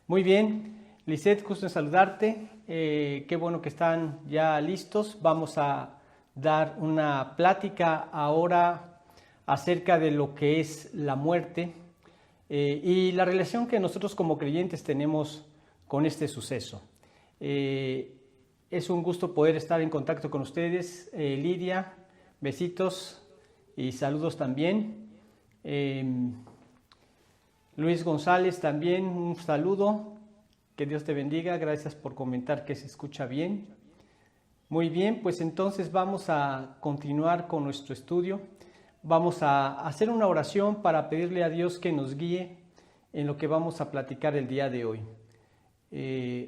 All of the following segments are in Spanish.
Muy bien, Lisette, gusto en saludarte. Qué bueno que están ya listos. Vamos a dar una plática ahora acerca de lo que es la muerte y la relación que nosotros como creyentes tenemos con este suceso. Es un gusto poder estar en contacto con ustedes. Lidia, besitos y saludos también. Luis González también, un saludo, que Dios te bendiga, gracias por comentar que se escucha bien. Muy bien, pues entonces vamos a continuar con nuestro estudio. Vamos a hacer una oración para pedirle a Dios que nos guíe en lo que vamos a platicar el día de hoy.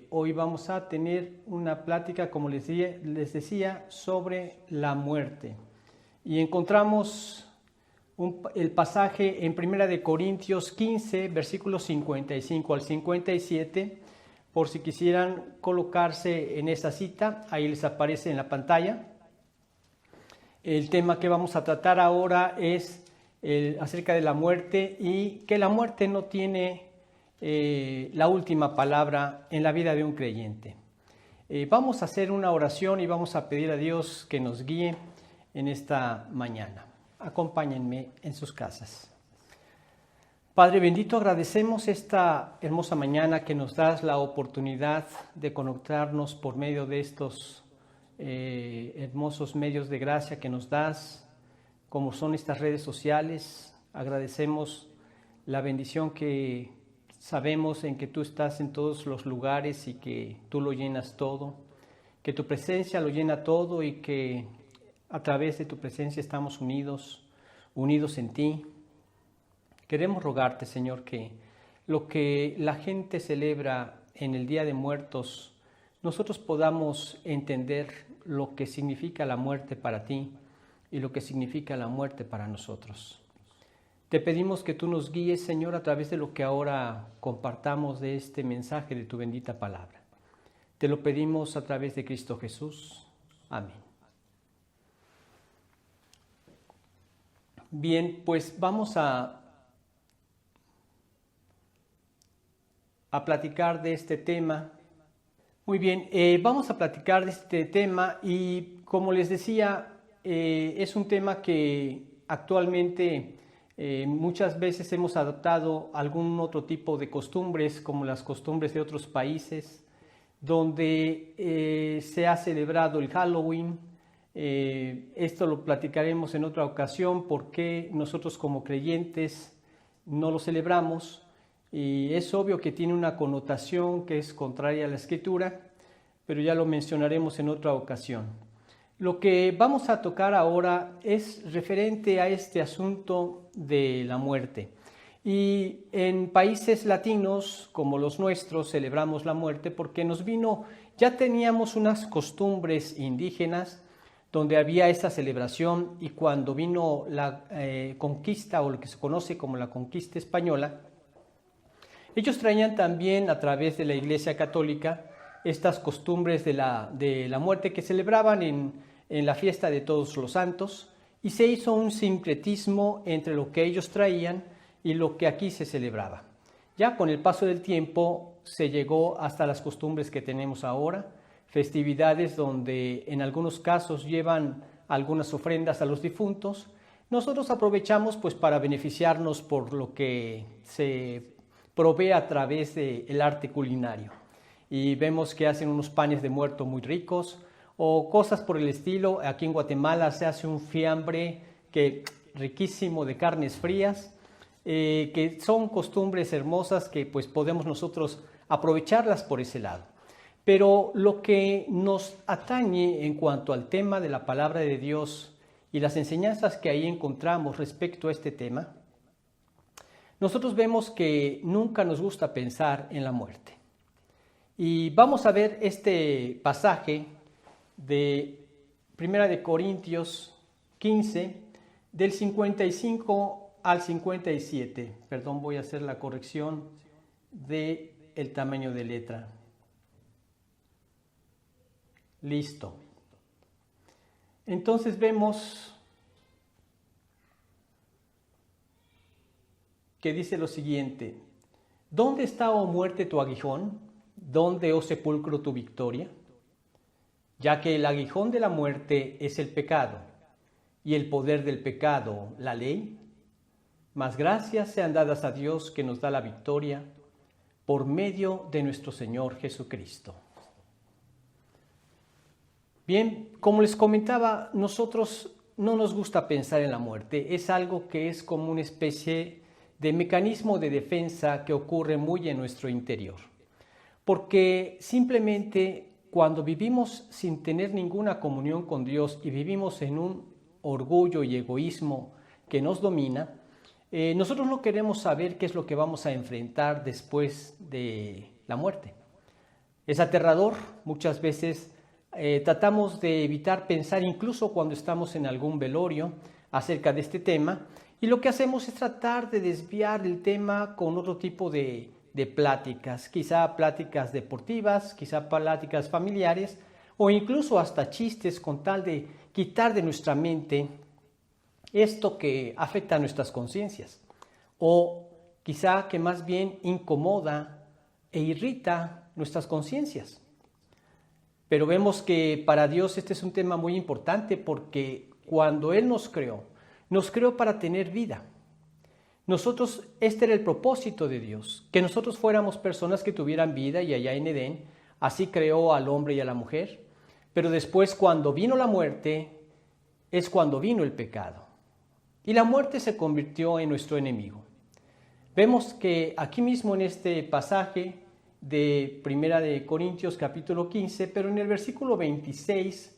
Hoy vamos a tener una plática, como les decía, sobre la muerte. Y encontramos el pasaje en 1 Corintios 15, versículos 55 al 57, por si quisieran colocarse en esa cita, ahí les aparece en la pantalla. El tema que vamos a tratar ahora es acerca de la muerte y que la muerte no tiene la última palabra en la vida de un creyente. Vamos a hacer una oración y vamos a pedir a Dios que nos guíe en esta mañana. Acompáñenme en sus casas. Padre bendito, agradecemos esta hermosa mañana que nos das la oportunidad de conectarnos por medio de estos hermosos medios de gracia que nos das, como son estas redes sociales. Agradecemos la bendición que sabemos en que tú estás en todos los lugares y que tú lo llenas todo, que tu presencia lo llena todo y que a través de tu presencia estamos unidos en ti. Queremos rogarte, Señor, que lo que la gente celebra en el Día de Muertos, nosotros podamos entender lo que significa la muerte para ti y lo que significa la muerte para nosotros. Te pedimos que tú nos guíes, Señor, a través de lo que ahora compartamos de este mensaje de tu bendita palabra. Te lo pedimos a través de Cristo Jesús. Amén. Bien, pues vamos a platicar de este tema. Muy bien, vamos a platicar de este tema y como les decía, es un tema que actualmente muchas veces hemos adoptado algún otro tipo de costumbres, como las costumbres de otros países, donde se ha celebrado el Halloween. Esto lo platicaremos en otra ocasión, porque nosotros como creyentes no lo celebramos y es obvio que tiene una connotación que es contraria a la Escritura, pero ya lo mencionaremos en otra ocasión. Lo que vamos a tocar ahora es referente a este asunto de la muerte. Y en países latinos como los nuestros celebramos la muerte porque ya teníamos unas costumbres indígenas donde había esa celebración, y cuando vino la conquista, o lo que se conoce como la conquista española, ellos traían también a través de la Iglesia Católica estas costumbres de la muerte que celebraban en la fiesta de Todos los Santos, y se hizo un sincretismo entre lo que ellos traían y lo que aquí se celebraba. Ya con el paso del tiempo se llegó hasta las costumbres que tenemos ahora, festividades donde en algunos casos llevan algunas ofrendas a los difuntos. Nosotros aprovechamos pues para beneficiarnos por lo que se provee a través del arte culinario, y vemos que hacen unos panes de muerto muy ricos o cosas por el estilo. Aquí en Guatemala se hace un fiambre riquísimo de carnes frías, que son costumbres hermosas que pues podemos nosotros aprovecharlas por ese lado. Pero lo que nos atañe en cuanto al tema de la palabra de Dios y las enseñanzas que ahí encontramos respecto a este tema, nosotros vemos que nunca nos gusta pensar en la muerte. Y vamos a ver este pasaje de 1 Corintios 15, del 55 al 57. Perdón, voy a hacer la corrección del tamaño de letra. Listo. Entonces vemos que dice lo siguiente: ¿Dónde está, oh muerte, tu aguijón? ¿Dónde, oh sepulcro, tu victoria? Ya que el aguijón de la muerte es el pecado, y el poder del pecado, la ley. Mas gracias sean dadas a Dios que nos da la victoria por medio de nuestro Señor Jesucristo. Bien, como les comentaba, nosotros no nos gusta pensar en la muerte. Es algo que es como una especie de mecanismo de defensa que ocurre muy en nuestro interior. Porque simplemente cuando vivimos sin tener ninguna comunión con Dios y vivimos en un orgullo y egoísmo que nos domina, nosotros no queremos saber qué es lo que vamos a enfrentar después de la muerte. Es aterrador, muchas veces tratamos de evitar pensar, incluso cuando estamos en algún velorio, acerca de este tema, y lo que hacemos es tratar de desviar el tema con otro tipo de pláticas, quizá pláticas deportivas, quizá pláticas familiares, o incluso hasta chistes, con tal de quitar de nuestra mente esto que afecta a nuestras conciencias, o quizá que más bien incomoda e irrita nuestras conciencias. Pero vemos que para Dios este es un tema muy importante, porque cuando Él nos creó para tener vida. Nosotros, este era el propósito de Dios, que nosotros fuéramos personas que tuvieran vida, y allá en Edén, así creó al hombre y a la mujer. Pero después, cuando vino la muerte, es cuando vino el pecado. Y la muerte se convirtió en nuestro enemigo. Vemos que aquí mismo en este pasaje de Primera de Corintios capítulo 15, pero en el versículo 26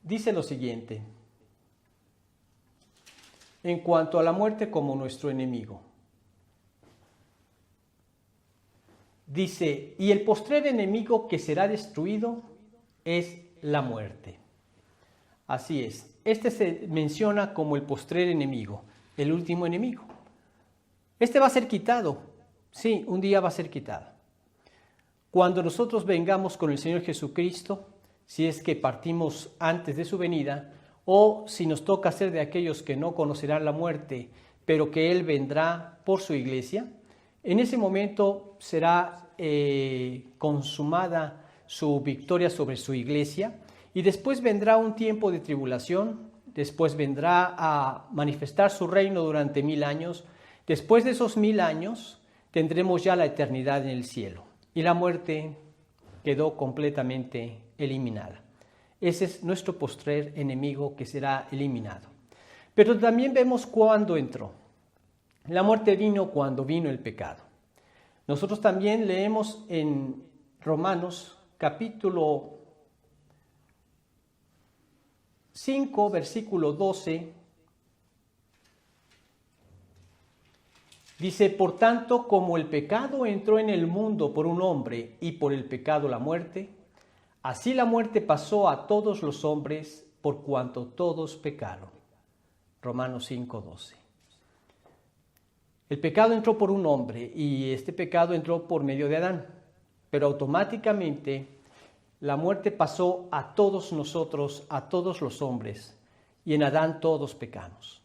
dice lo siguiente: en cuanto a la muerte como nuestro enemigo. Dice, y el postrer enemigo que será destruido es la muerte. Así es, este se menciona como el postrer enemigo, el último enemigo. Este va a ser quitado, sí, un día va a ser quitado. Cuando nosotros vengamos con el Señor Jesucristo, si es que partimos antes de su venida, o si nos toca ser de aquellos que no conocerán la muerte, pero que Él vendrá por su iglesia, en ese momento será consumada su victoria sobre su iglesia, y después vendrá un tiempo de tribulación, después vendrá a manifestar su reino durante 1000 años, después de esos 1000 años tendremos ya la eternidad en el cielo, y la muerte quedó completamente eliminada. Ese es nuestro postrer enemigo que será eliminado. Pero también vemos cuándo entró. La muerte vino cuando vino el pecado. Nosotros también leemos en Romanos capítulo 5, versículo 12. Dice, por tanto, como el pecado entró en el mundo por un hombre y por el pecado la muerte, así la muerte pasó a todos los hombres por cuanto todos pecaron. Romanos 5:12. El pecado entró por un hombre y este pecado entró por medio de Adán, pero automáticamente la muerte pasó a todos nosotros, a todos los hombres, y en Adán todos pecamos.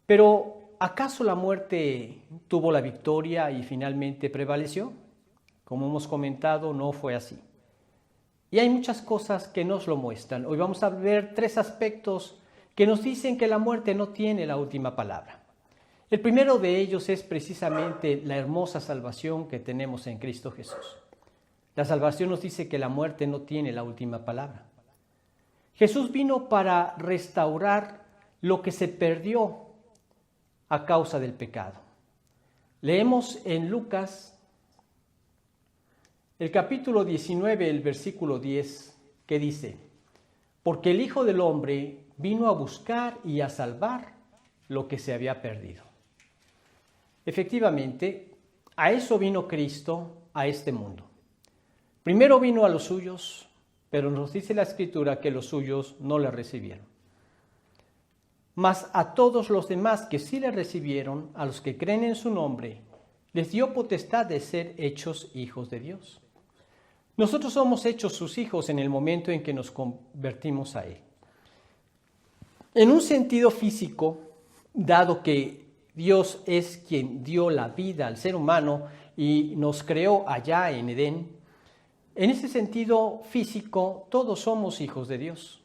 Pero ¿acaso la muerte tuvo la victoria y finalmente prevaleció? Como hemos comentado, no fue así. Y hay muchas cosas que nos lo muestran. Hoy vamos a ver 3 aspectos que nos dicen que la muerte no tiene la última palabra. El primero de ellos es precisamente la hermosa salvación que tenemos en Cristo Jesús. La salvación nos dice que la muerte no tiene la última palabra. Jesús vino para restaurar lo que se perdió a causa del pecado. Leemos en Lucas el capítulo 19, el versículo 10, que dice, porque el Hijo del Hombre vino a buscar y a salvar lo que se había perdido. Efectivamente, a eso vino Cristo a este mundo. Primero vino a los suyos, pero nos dice la Escritura que los suyos no le recibieron. Mas a todos los demás que sí le recibieron, a los que creen en su nombre, les dio potestad de ser hechos hijos de Dios. Nosotros somos hechos sus hijos en el momento en que nos convertimos a Él. En un sentido físico, dado que Dios es quien dio la vida al ser humano y nos creó allá en Edén. En ese sentido físico, todos somos hijos de Dios.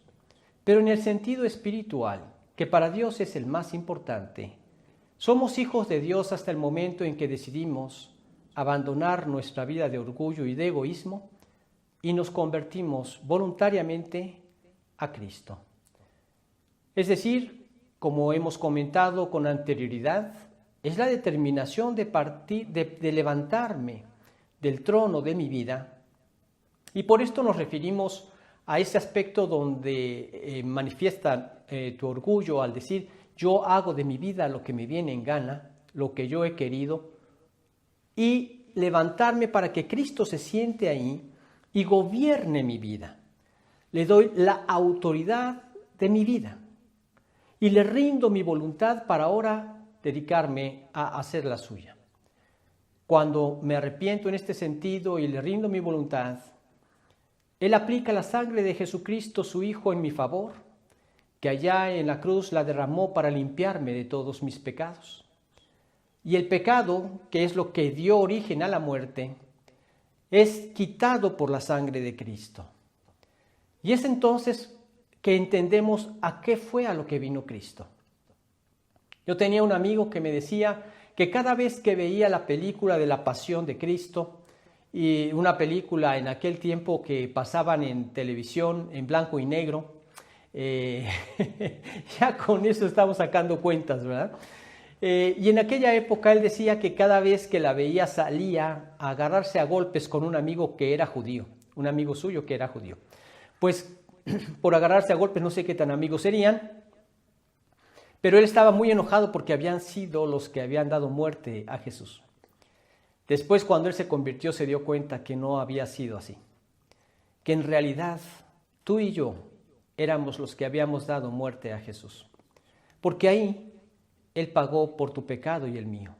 Pero en el sentido espiritual, que para Dios es el más importante, somos hijos de Dios hasta el momento en que decidimos abandonar nuestra vida de orgullo y de egoísmo y nos convertimos voluntariamente a Cristo. Es decir, como hemos comentado con anterioridad, es la determinación de levantarme del trono de mi vida, y por esto nos referimos a ese aspecto donde manifiesta tu orgullo al decir, yo hago de mi vida lo que me viene en gana, lo que yo he querido, y levantarme para que Cristo se siente ahí y gobierne mi vida. Le doy la autoridad de mi vida y le rindo mi voluntad para ahora dedicarme a hacer la suya. Cuando me arrepiento en este sentido y le rindo mi voluntad, Él aplica la sangre de Jesucristo, su Hijo, en mi favor, que allá en la cruz la derramó para limpiarme de todos mis pecados. Y el pecado, que es lo que dio origen a la muerte, es quitado por la sangre de Cristo. Y es entonces que entendemos a qué fue a lo que vino Cristo. Yo tenía un amigo que me decía que cada vez que veía la película de la Pasión de Cristo, y una película en aquel tiempo que pasaban en televisión en blanco y negro, ya con eso estamos sacando cuentas, ¿verdad? Y en aquella época él decía que cada vez que la veía salía a agarrarse a golpes con un amigo que era judío, un amigo suyo que era judío. Pues por agarrarse a golpes no sé qué tan amigos serían, pero él estaba muy enojado porque habían sido los que habían dado muerte a Jesús. Después, cuando él se convirtió, se dio cuenta que no había sido así, que en realidad tú y yo éramos los que habíamos dado muerte a Jesús, porque ahí Él pagó por tu pecado y el mío.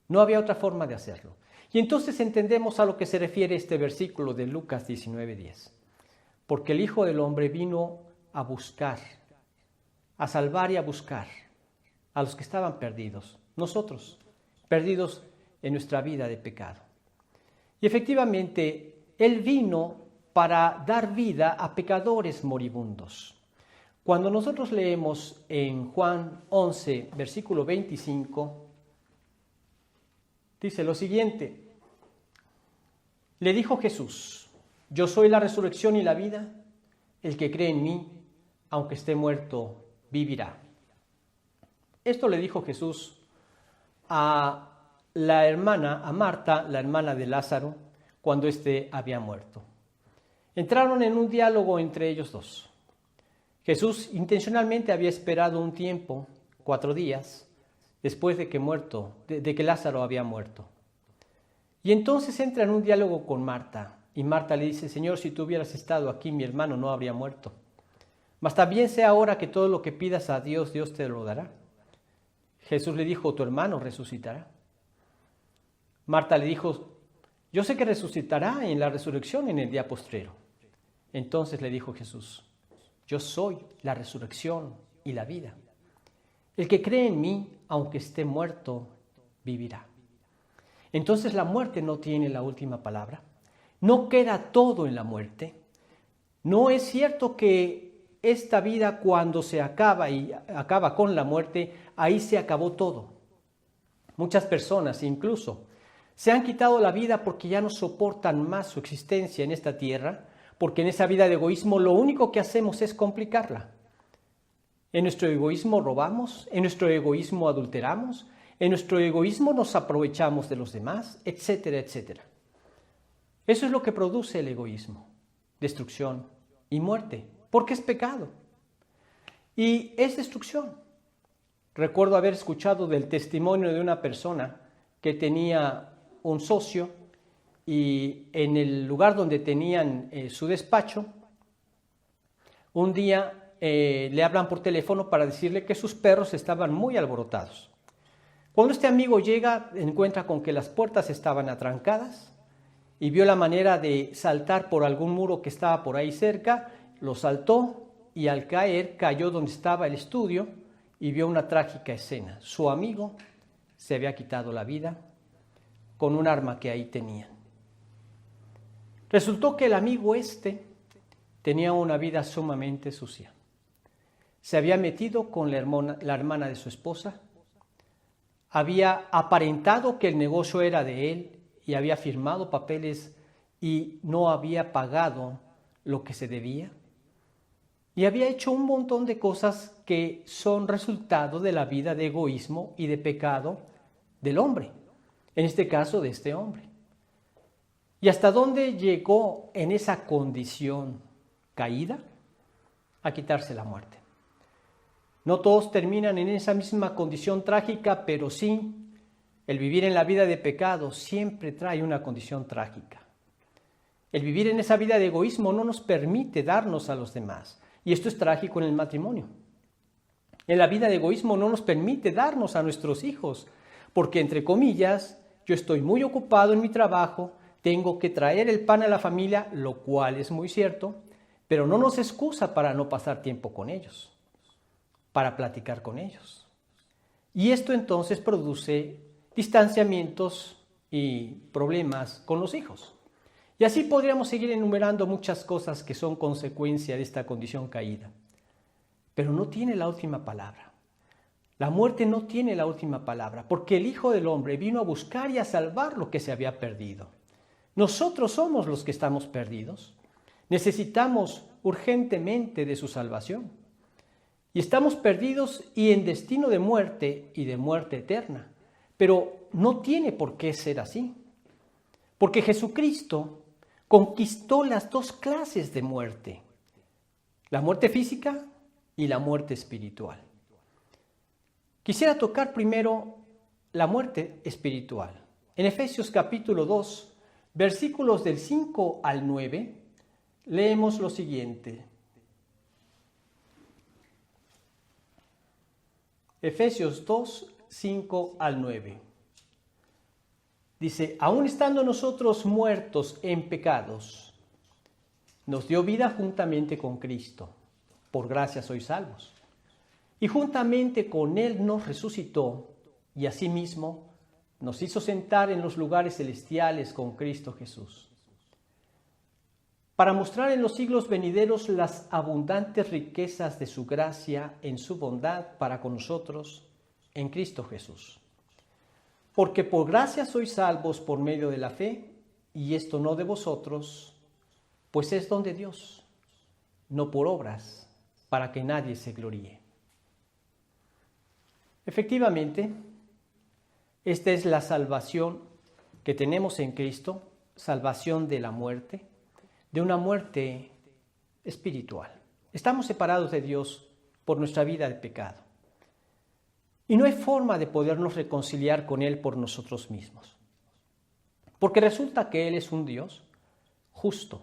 No había otra forma de hacerlo. Y entonces entendemos a lo que se refiere este versículo de Lucas 19:10. Porque el Hijo del Hombre vino a buscar, a salvar y a buscar a los que estaban perdidos, nosotros, perdidos en nuestra vida de pecado. Y efectivamente, Él vino para dar vida a pecadores moribundos. Cuando nosotros leemos en Juan 11, versículo 25, dice lo siguiente: le dijo Jesús, yo soy la resurrección y la vida, el que cree en mí, aunque esté muerto, vivirá. Esto le dijo Jesús a Marta, la hermana de Lázaro, cuando éste había muerto. Entraron en un diálogo entre ellos dos. Jesús intencionalmente había esperado un tiempo, 4 días, después de que Lázaro había muerto. Y entonces entra en un diálogo con Marta, y Marta le dice, Señor, si tú hubieras estado aquí, mi hermano no habría muerto. Mas también sé ahora que todo lo que pidas a Dios, Dios te lo dará. Jesús le dijo, tu hermano resucitará. Marta le dijo, yo sé que resucitará en la resurrección en el día postrero. Entonces le dijo Jesús, yo soy la resurrección y la vida. El que cree en mí, aunque esté muerto, vivirá. Entonces la muerte no tiene la última palabra. No queda todo en la muerte. No es cierto que esta vida cuando se acaba y acaba con la muerte, ahí se acabó todo. Muchas personas incluso se han quitado la vida porque ya no soportan más su existencia en esta tierra, porque en esa vida de egoísmo lo único que hacemos es complicarla. En nuestro egoísmo robamos, en nuestro egoísmo adulteramos, en nuestro egoísmo nos aprovechamos de los demás, etcétera, etcétera. Eso es lo que produce el egoísmo, destrucción y muerte, porque es pecado. Y es destrucción. Recuerdo haber escuchado del testimonio de una persona que tenía un socio y en el lugar donde tenían su despacho, un día le hablan por teléfono para decirle que sus perros estaban muy alborotados. Cuando este amigo llega, encuentra con que las puertas estaban atrancadas y vio la manera de saltar por algún muro que estaba por ahí cerca, lo saltó y al caer cayó donde estaba el estudio y vio una trágica escena. Su amigo se había quitado la vida con un arma que ahí tenían. Resultó que el amigo tenía una vida sumamente sucia. Se había metido con la hermana de su esposa, había aparentado que el negocio era de él y había firmado papeles y no había pagado lo que se debía. Y había hecho un montón de cosas que son resultado de la vida de egoísmo y de pecado del hombre, en este caso de este hombre. ¿Y hasta dónde llegó en esa condición caída? A quitarse la muerte. No todos terminan en esa misma condición trágica, pero sí, el vivir en la vida de pecado siempre trae una condición trágica. El vivir en esa vida de egoísmo no nos permite darnos a los demás. Y esto es trágico en el matrimonio. En la vida de egoísmo no nos permite darnos a nuestros hijos, porque entre comillas, yo estoy muy ocupado en mi trabajo, tengo que traer el pan a la familia, lo cual es muy cierto, pero no nos excusa para no pasar tiempo con ellos, para platicar con ellos. Y esto entonces produce distanciamientos y problemas con los hijos. Y así podríamos seguir enumerando muchas cosas que son consecuencia de esta condición caída. Pero no tiene la última palabra. La muerte no tiene la última palabra, porque el Hijo del Hombre vino a buscar y a salvar lo que se había perdido. Nosotros somos los que estamos perdidos. Necesitamos urgentemente de su salvación. Y estamos perdidos y en destino de muerte y de muerte eterna. Pero no tiene por qué ser así. Porque Jesucristo conquistó las dos clases de muerte, la muerte física y la muerte espiritual. Quisiera tocar primero la muerte espiritual. En Efesios capítulo 2, versículos del 5 al 9, leemos lo siguiente. Efesios 2, 5 al 9. Dice, aun estando nosotros muertos en pecados, nos dio vida juntamente con Cristo. Por gracia sois salvos. Y juntamente con Él nos resucitó y asimismo nos hizo sentar en los lugares celestiales con Cristo Jesús, para mostrar en los siglos venideros las abundantes riquezas de su gracia en su bondad para con nosotros en Cristo Jesús. Porque por gracia sois salvos por medio de la fe, y esto no de vosotros, pues es don de Dios, no por obras, para que nadie se gloríe. Efectivamente, esta es la salvación que tenemos en Cristo, salvación de la muerte, de una muerte espiritual. Estamos separados de Dios por nuestra vida de pecado. Y no hay forma de podernos reconciliar con Él por nosotros mismos. Porque resulta que Él es un Dios justo,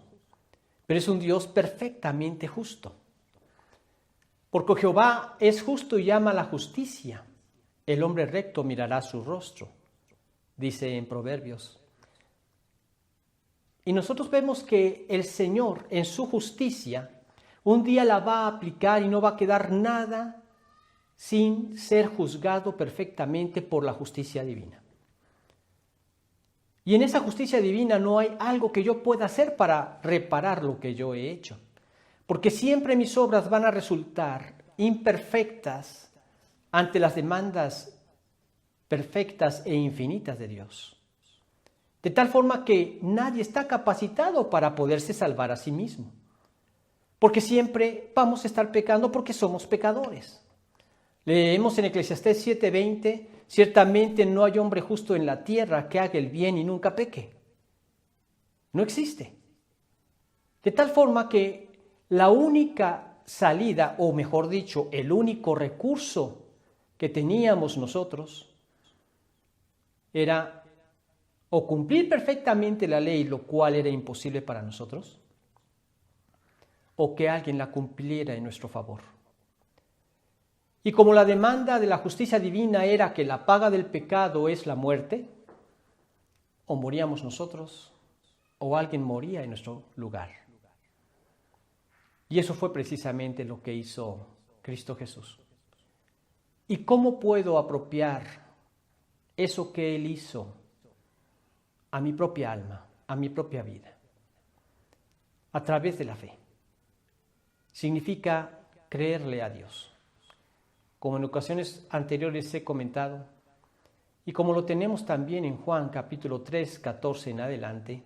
pero es un Dios perfectamente justo. Porque Jehová es justo y ama la justicia. El hombre recto mirará su rostro, dice en Proverbios. Y nosotros vemos que el Señor, en su justicia, un día la va a aplicar y no va a quedar nada sin ser juzgado perfectamente por la justicia divina. Y en esa justicia divina no hay algo que yo pueda hacer para reparar lo que yo he hecho, porque siempre mis obras van a resultar imperfectas ante las demandas perfectas e infinitas de Dios. De tal forma que nadie está capacitado para poderse salvar a sí mismo, porque siempre vamos a estar pecando porque somos pecadores. Leemos en Eclesiastés 7:20, ciertamente no hay hombre justo en la tierra que haga el bien y nunca peque. No existe. De tal forma que la única salida, o mejor dicho, el único recurso que teníamos nosotros era o cumplir perfectamente la ley, lo cual era imposible para nosotros, o que alguien la cumpliera en nuestro favor. Y como la demanda de la justicia divina era que la paga del pecado es la muerte, o moríamos nosotros, o alguien moría en nuestro lugar. Y eso fue precisamente lo que hizo Cristo Jesús. ¿Y cómo puedo apropiar eso que Él hizo a mi propia alma, a mi propia vida, a través de la fe. Significa creerle a Dios. Como en ocasiones anteriores he comentado, y como lo tenemos también en Juan capítulo 3, 14 en adelante,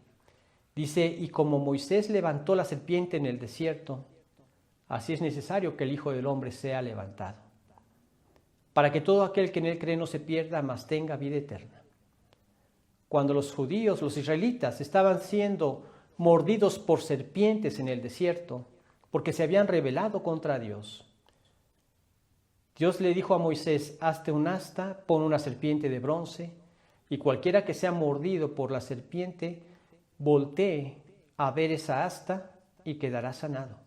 dice, y como Moisés levantó la serpiente en el desierto, así es necesario que el Hijo del Hombre sea levantado, para que todo aquel que en él cree no se pierda, mas tenga vida eterna. Cuando los judíos, los israelitas, estaban siendo mordidos por serpientes en el desierto, porque se habían rebelado contra Dios, Dios le dijo a Moisés, hazte un asta, pon una serpiente de bronce, y cualquiera que sea mordido por la serpiente, voltee a ver esa asta y quedará sanado.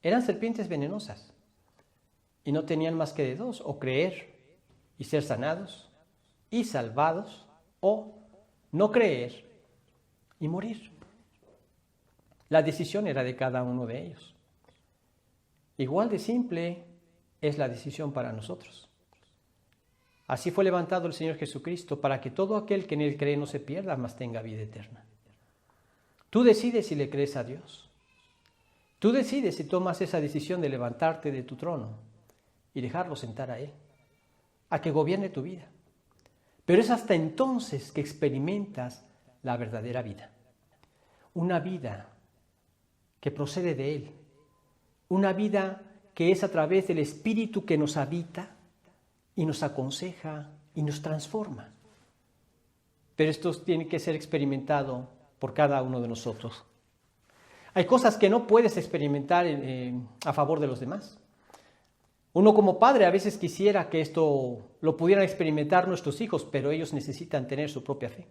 Eran serpientes venenosas, y no tenían más que de dos, o creer y ser sanados y salvados, o no creer y morir. La decisión era de cada uno de ellos. Igual de simple es la decisión para nosotros. Así fue levantado el Señor Jesucristo para que todo aquel que en Él cree no se pierda, mas tenga vida eterna. Tú decides si le crees a Dios. Tú decides si tomas esa decisión de levantarte de tu trono y dejarlo sentar a Él, a que gobierne tu vida. Pero es hasta entonces que experimentas la verdadera vida. Una vida que procede de Él. Una vida que es a través del Espíritu que nos habita y nos aconseja y nos transforma. Pero esto tiene que ser experimentado por cada uno de nosotros. Hay cosas que no puedes experimentar a favor de los demás. Uno como padre a veces quisiera que esto lo pudieran experimentar nuestros hijos, pero ellos necesitan tener su propia fe.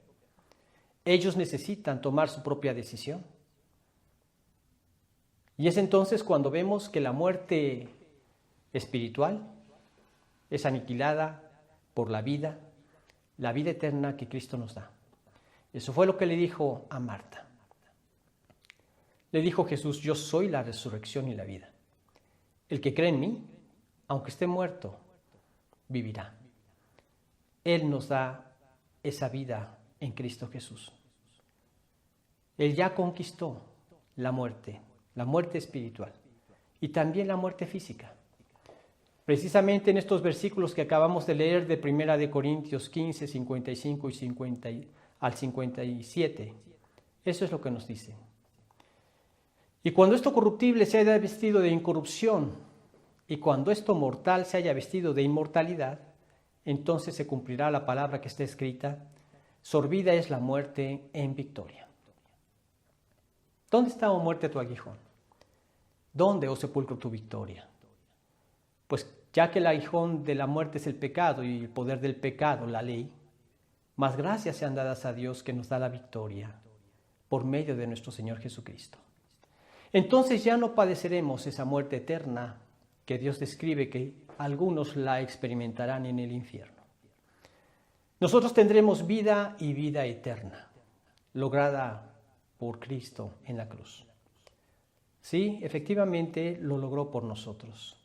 Ellos necesitan tomar su propia decisión. Y es entonces cuando vemos que la muerte espiritual es aniquilada por la vida eterna que Cristo nos da. Eso fue lo que le dijo a Marta. Le dijo Jesús, yo soy la resurrección y la vida. El que cree en mí, aunque esté muerto, vivirá. Él nos da esa vida en Cristo Jesús. Él ya conquistó la muerte espiritual y también la muerte física. Precisamente en estos versículos que acabamos de leer de 1 Corintios 15, 55 y 50 al 57, eso es lo que nos dice. Y cuando esto corruptible se haya vestido de incorrupción, y cuando esto mortal se haya vestido de inmortalidad, entonces se cumplirá la palabra que está escrita, sorbida es la muerte en victoria. ¿Dónde está, oh muerte, tu aguijón? ¿Dónde, oh sepulcro, tu victoria? Pues ya que el aguijón de la muerte es el pecado y el poder del pecado, la ley, más gracias sean dadas a Dios que nos da la victoria por medio de nuestro Señor Jesucristo. Entonces ya no padeceremos esa muerte eterna que Dios describe que algunos la experimentarán en el infierno. Nosotros tendremos vida y vida eterna, lograda por Cristo en la cruz. Sí, efectivamente lo logró por nosotros.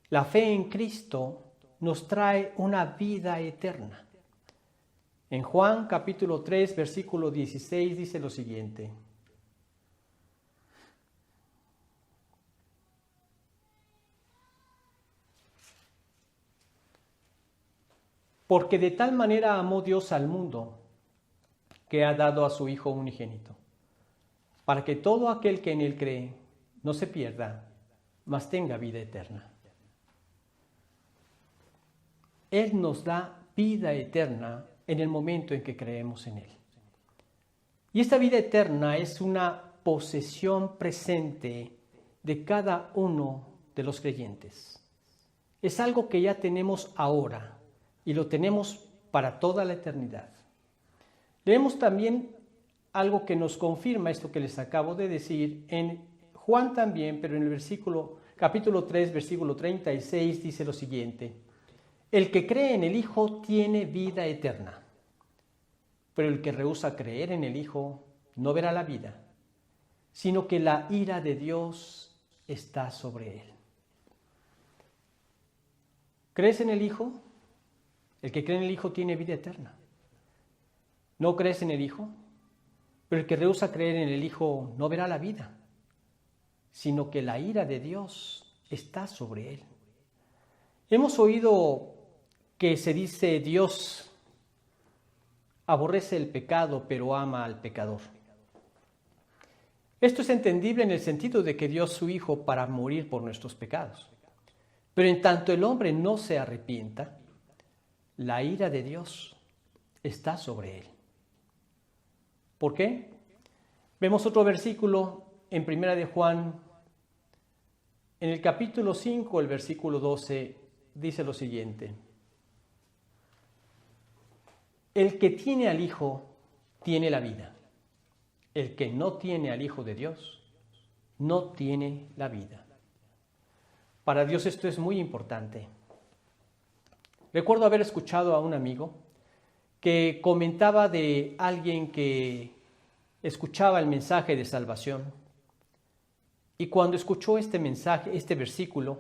La fe en Cristo nos trae una vida eterna. En Juan capítulo 3, versículo 16 dice lo siguiente. Porque de tal manera amó Dios al mundo, que ha dado a su Hijo unigénito, para que todo aquel que en Él cree no se pierda, mas tenga vida eterna. Él nos da vida eterna en el momento en que creemos en Él. Y esta vida eterna es una posesión presente de cada uno de los creyentes. Es algo que ya tenemos ahora y lo tenemos para toda la eternidad. Leemos también algo que nos confirma esto que les acabo de decir en Juan también, pero en el capítulo 3, versículo 36 dice lo siguiente. El que cree en el Hijo tiene vida eterna, pero el que rehúsa creer en el Hijo no verá la vida, sino que la ira de Dios está sobre él. ¿Crees en el Hijo? El que cree en el Hijo tiene vida eterna. ¿No crees en el Hijo? Pero el que rehúsa creer en el Hijo no verá la vida, sino que la ira de Dios está sobre él. Hemos oído que se dice Dios aborrece el pecado, pero ama al pecador. Esto es entendible en el sentido de que dio a su Hijo para morir por nuestros pecados. Pero en tanto el hombre no se arrepienta, la ira de Dios está sobre él. ¿Por qué? Vemos otro versículo en Primera de Juan, en el capítulo 5, el versículo 12, dice lo siguiente. El que tiene al Hijo tiene la vida. El que no tiene al Hijo de Dios no tiene la vida. Para Dios esto es muy importante. Recuerdo haber escuchado a un amigo que comentaba de alguien que escuchaba el mensaje de salvación y cuando escuchó este mensaje, este versículo,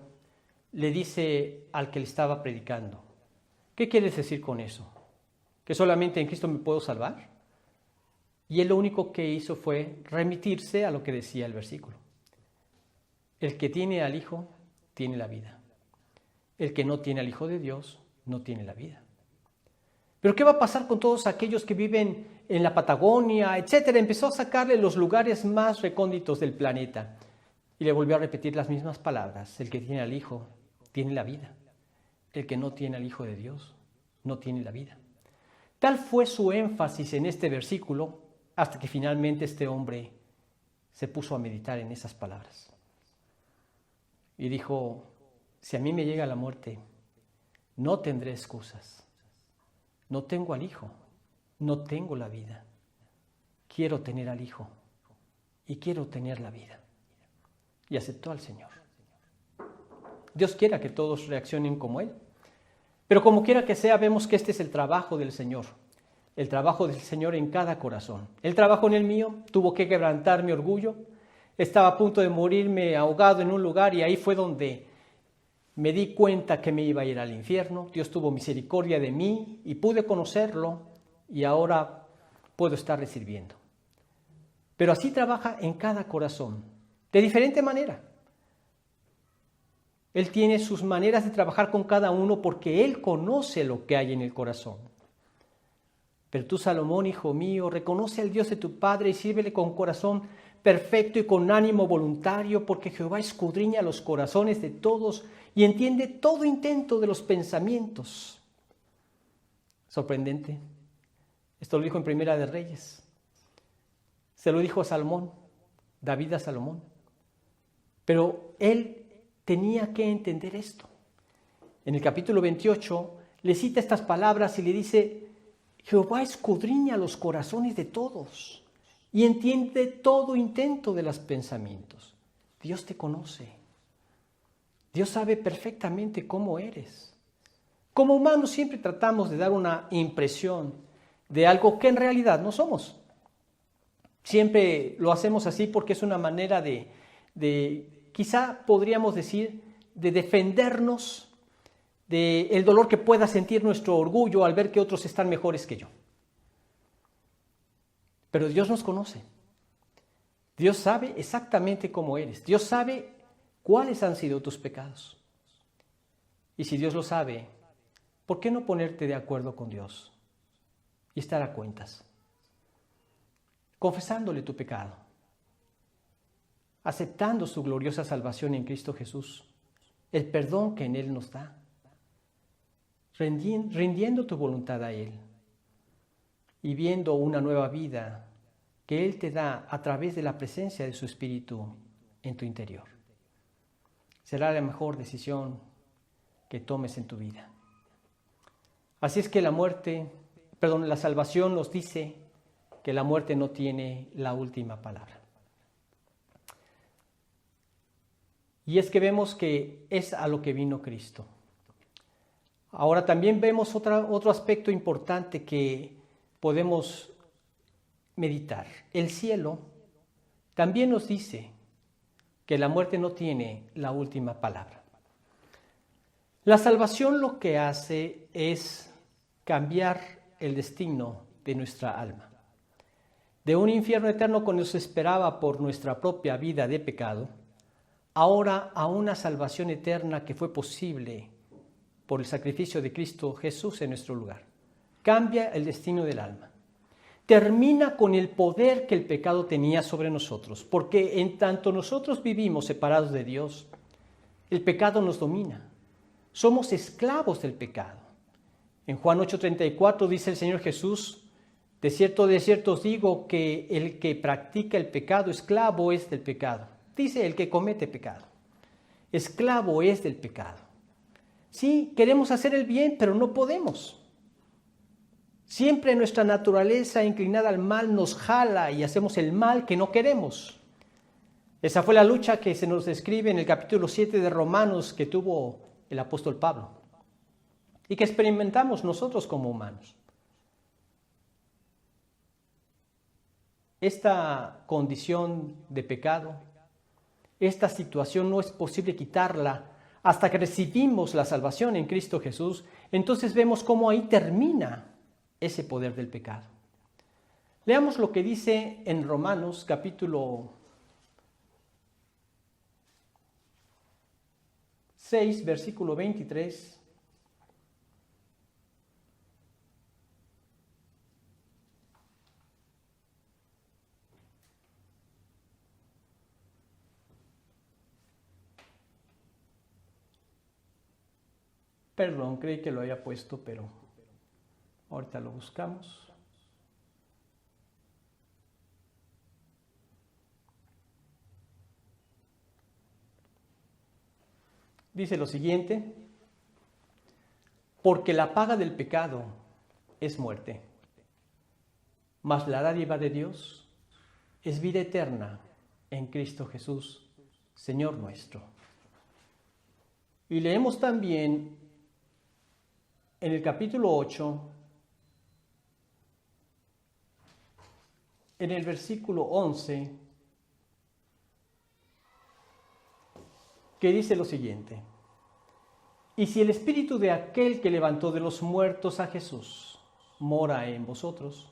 le dice al que le estaba predicando, ¿qué quieres decir con eso? ¿Que solamente en Cristo me puedo salvar? Y él lo único que hizo fue remitirse a lo que decía el versículo. El que tiene al Hijo tiene la vida. El que no tiene al Hijo de Dios no tiene la vida. Pero ¿qué va a pasar con todos aquellos que viven en la Patagonia, etcétera? Empezó a sacarle los lugares más recónditos del planeta y le volvió a repetir las mismas palabras. El que tiene al Hijo tiene la vida. El que no tiene al Hijo de Dios no tiene la vida. Tal fue su énfasis en este versículo hasta que finalmente este hombre se puso a meditar en esas palabras. Y dijo, si a mí me llega la muerte, no tendré excusas. No tengo al Hijo, no tengo la vida. Quiero tener al Hijo y quiero tener la vida. Y aceptó al Señor. Dios quiera que todos reaccionen como Él. Pero como quiera que sea, vemos que este es el trabajo del Señor. El trabajo del Señor en cada corazón. Él trabajó en el mío, tuvo que quebrantar mi orgullo. Estaba a punto de morirme ahogado en un lugar y ahí fue donde me di cuenta que me iba a ir al infierno. Dios tuvo misericordia de mí y pude conocerlo y ahora puedo estarle sirviendo. Pero así trabaja en cada corazón, de diferente manera. Él tiene sus maneras de trabajar con cada uno porque Él conoce lo que hay en el corazón. Pero tú, Salomón, hijo mío, reconoce al Dios de tu Padre y sírvele con corazón perfecto y con ánimo voluntario, porque Jehová escudriña los corazones de todos y entiende todo intento de los pensamientos. Sorprendente. Esto lo dijo en Primera de Reyes. Se lo dijo a Salomón, David a Salomón. Pero él tenía que entender esto. En el capítulo 28 le cita estas palabras y le dice, Jehová escudriña los corazones de todos y entiende todo intento de los pensamientos. Dios te conoce. Dios sabe perfectamente cómo eres. Como humanos siempre tratamos de dar una impresión de algo que en realidad no somos. Siempre lo hacemos así porque es una manera de quizá podríamos decir, de defendernos del dolor que pueda sentir nuestro orgullo al ver que otros están mejores que yo. Pero Dios nos conoce. Dios sabe exactamente cómo eres. Dios sabe cuáles han sido tus pecados. Y si Dios lo sabe, ¿por qué no ponerte de acuerdo con Dios y estar a cuentas? Confesándole tu pecado, aceptando su gloriosa salvación en Cristo Jesús, el perdón que en Él nos da, rindiendo tu voluntad a Él y viendo una nueva vida que Él te da a través de la presencia de su Espíritu en tu interior. Será la mejor decisión que tomes en tu vida. Así es que la salvación nos dice que la muerte no tiene la última palabra. Y es que vemos que es a lo que vino Cristo. Ahora también vemos otro aspecto importante que podemos meditar. El cielo también nos dice que la muerte no tiene la última palabra. La salvación lo que hace es cambiar el destino de nuestra alma. De un infierno eterno que nos esperaba por nuestra propia vida de pecado, ahora a una salvación eterna que fue posible por el sacrificio de Cristo Jesús en nuestro lugar. Cambia el destino del alma. Termina con el poder que el pecado tenía sobre nosotros, porque en tanto nosotros vivimos separados de Dios, el pecado nos domina. Somos esclavos del pecado. En Juan 8:34 dice el Señor Jesús: de cierto os digo que el que practica el pecado, esclavo es del pecado. Dice el que comete pecado. Esclavo es del pecado. Sí, queremos hacer el bien, pero no podemos. Siempre nuestra naturaleza inclinada al mal nos jala y hacemos el mal que no queremos. Esa fue la lucha que se nos describe en el capítulo 7 de Romanos que tuvo el apóstol Pablo y que experimentamos nosotros como humanos. Esta condición de pecado, esta situación no es posible quitarla hasta que recibimos la salvación en Cristo Jesús. Entonces vemos cómo ahí termina ese poder del pecado. Leamos lo que dice en Romanos capítulo 6, versículo 23. Perdón, creí que lo había puesto, pero ahorita lo buscamos. Dice lo siguiente: porque la paga del pecado es muerte, mas la dádiva de Dios es vida eterna en Cristo Jesús, Señor nuestro. Y leemos también en el capítulo 8, en el versículo 11, que dice lo siguiente: y si el espíritu de aquel que levantó de los muertos a Jesús mora en vosotros,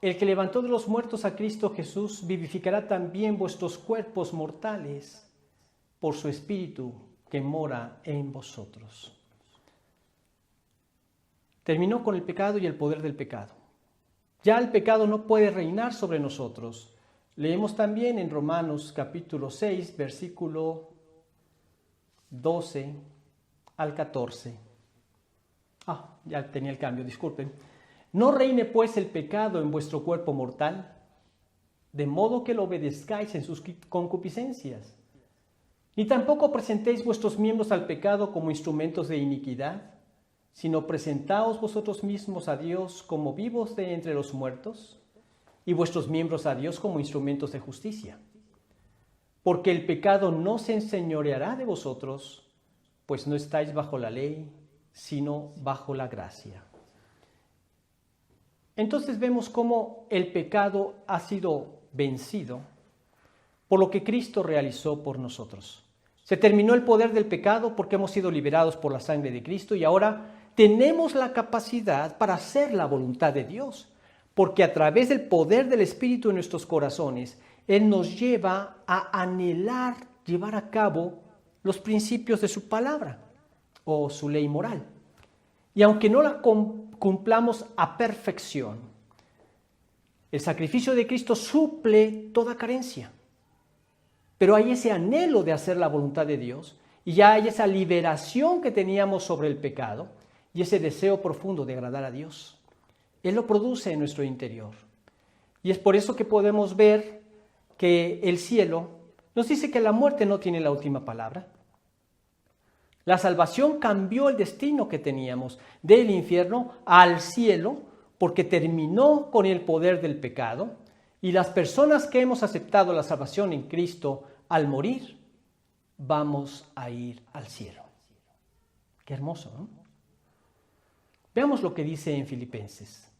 el que levantó de los muertos a Cristo Jesús vivificará también vuestros cuerpos mortales por su espíritu que mora en vosotros. Terminó con el pecado y el poder del pecado. Ya el pecado no puede reinar sobre nosotros. Leemos también en Romanos capítulo 6, versículo 12 al 14. Ya tenía el cambio, disculpen. No reine pues el pecado en vuestro cuerpo mortal, de modo que lo obedezcáis en sus concupiscencias. Ni tampoco presentéis vuestros miembros al pecado como instrumentos de iniquidad, sino presentaos vosotros mismos a Dios como vivos de entre los muertos, y vuestros miembros a Dios como instrumentos de justicia. Porque el pecado no se enseñoreará de vosotros, pues no estáis bajo la ley, sino bajo la gracia. Entonces vemos cómo el pecado ha sido vencido por lo que Cristo realizó por nosotros. Se terminó el poder del pecado porque hemos sido liberados por la sangre de Cristo y ahora tenemos la capacidad para hacer la voluntad de Dios, porque a través del poder del Espíritu en nuestros corazones, Él nos lleva a anhelar llevar a cabo los principios de su palabra o su ley moral. Y aunque no la cumplamos a perfección, el sacrificio de Cristo suple toda carencia. Pero hay ese anhelo de hacer la voluntad de Dios y ya hay esa liberación que teníamos sobre el pecado y ese deseo profundo de agradar a Dios. Él lo produce en nuestro interior. Y es por eso que podemos ver que el cielo nos dice que la muerte no tiene la última palabra. La salvación cambió el destino que teníamos del infierno al cielo porque terminó con el poder del pecado y las personas que hemos aceptado la salvación en Cristo al morir, vamos a ir al cielo. Qué hermoso, ¿no? Veamos lo que dice en Filipenses.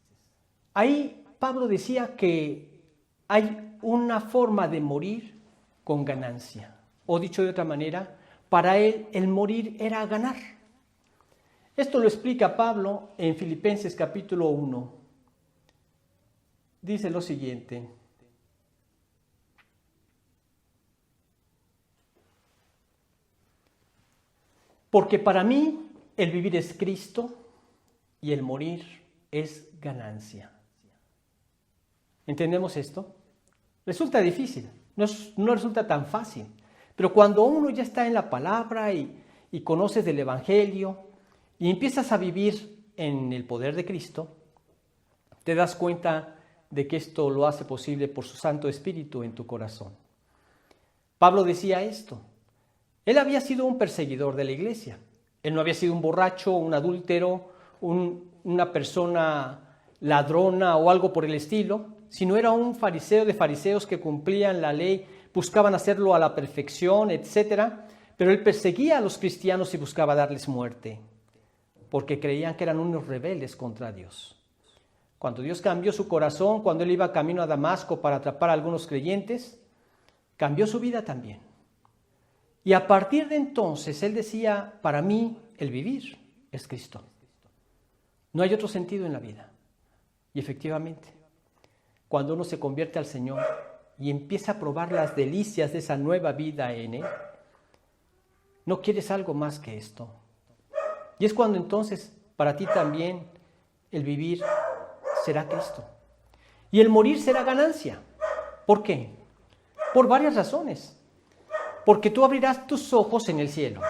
Ahí Pablo decía que hay una forma de morir con ganancia. O dicho de otra manera, para él el morir era ganar. Esto lo explica Pablo en Filipenses capítulo 1. Dice lo siguiente: porque para mí el vivir es Cristo y el morir es ganancia. ¿Entendemos esto? Resulta difícil, no resulta tan fácil, pero cuando uno ya está en la palabra y conoces del Evangelio y empiezas a vivir en el poder de Cristo, te das cuenta de que esto lo hace posible por su Santo Espíritu en tu corazón. Pablo decía esto: él había sido un perseguidor de la iglesia. Él no había sido un borracho, un adúltero, una persona ladrona o algo por el estilo, sino era un fariseo de fariseos que cumplían la ley, buscaban hacerlo a la perfección, etc. Pero él perseguía a los cristianos y buscaba darles muerte, porque creían que eran unos rebeldes contra Dios. Cuando Dios cambió su corazón, cuando él iba camino a Damasco para atrapar a algunos creyentes, cambió su vida también. Y a partir de entonces él decía: para mí el vivir es Cristo. No hay otro sentido en la vida. Y efectivamente, cuando uno se convierte al Señor y empieza a probar las delicias de esa nueva vida en Él, no quieres algo más que esto. Y es cuando entonces para ti también el vivir será Cristo. Y el morir será ganancia. ¿Por qué? Por varias razones. Porque tú abrirás tus ojos en el cielo.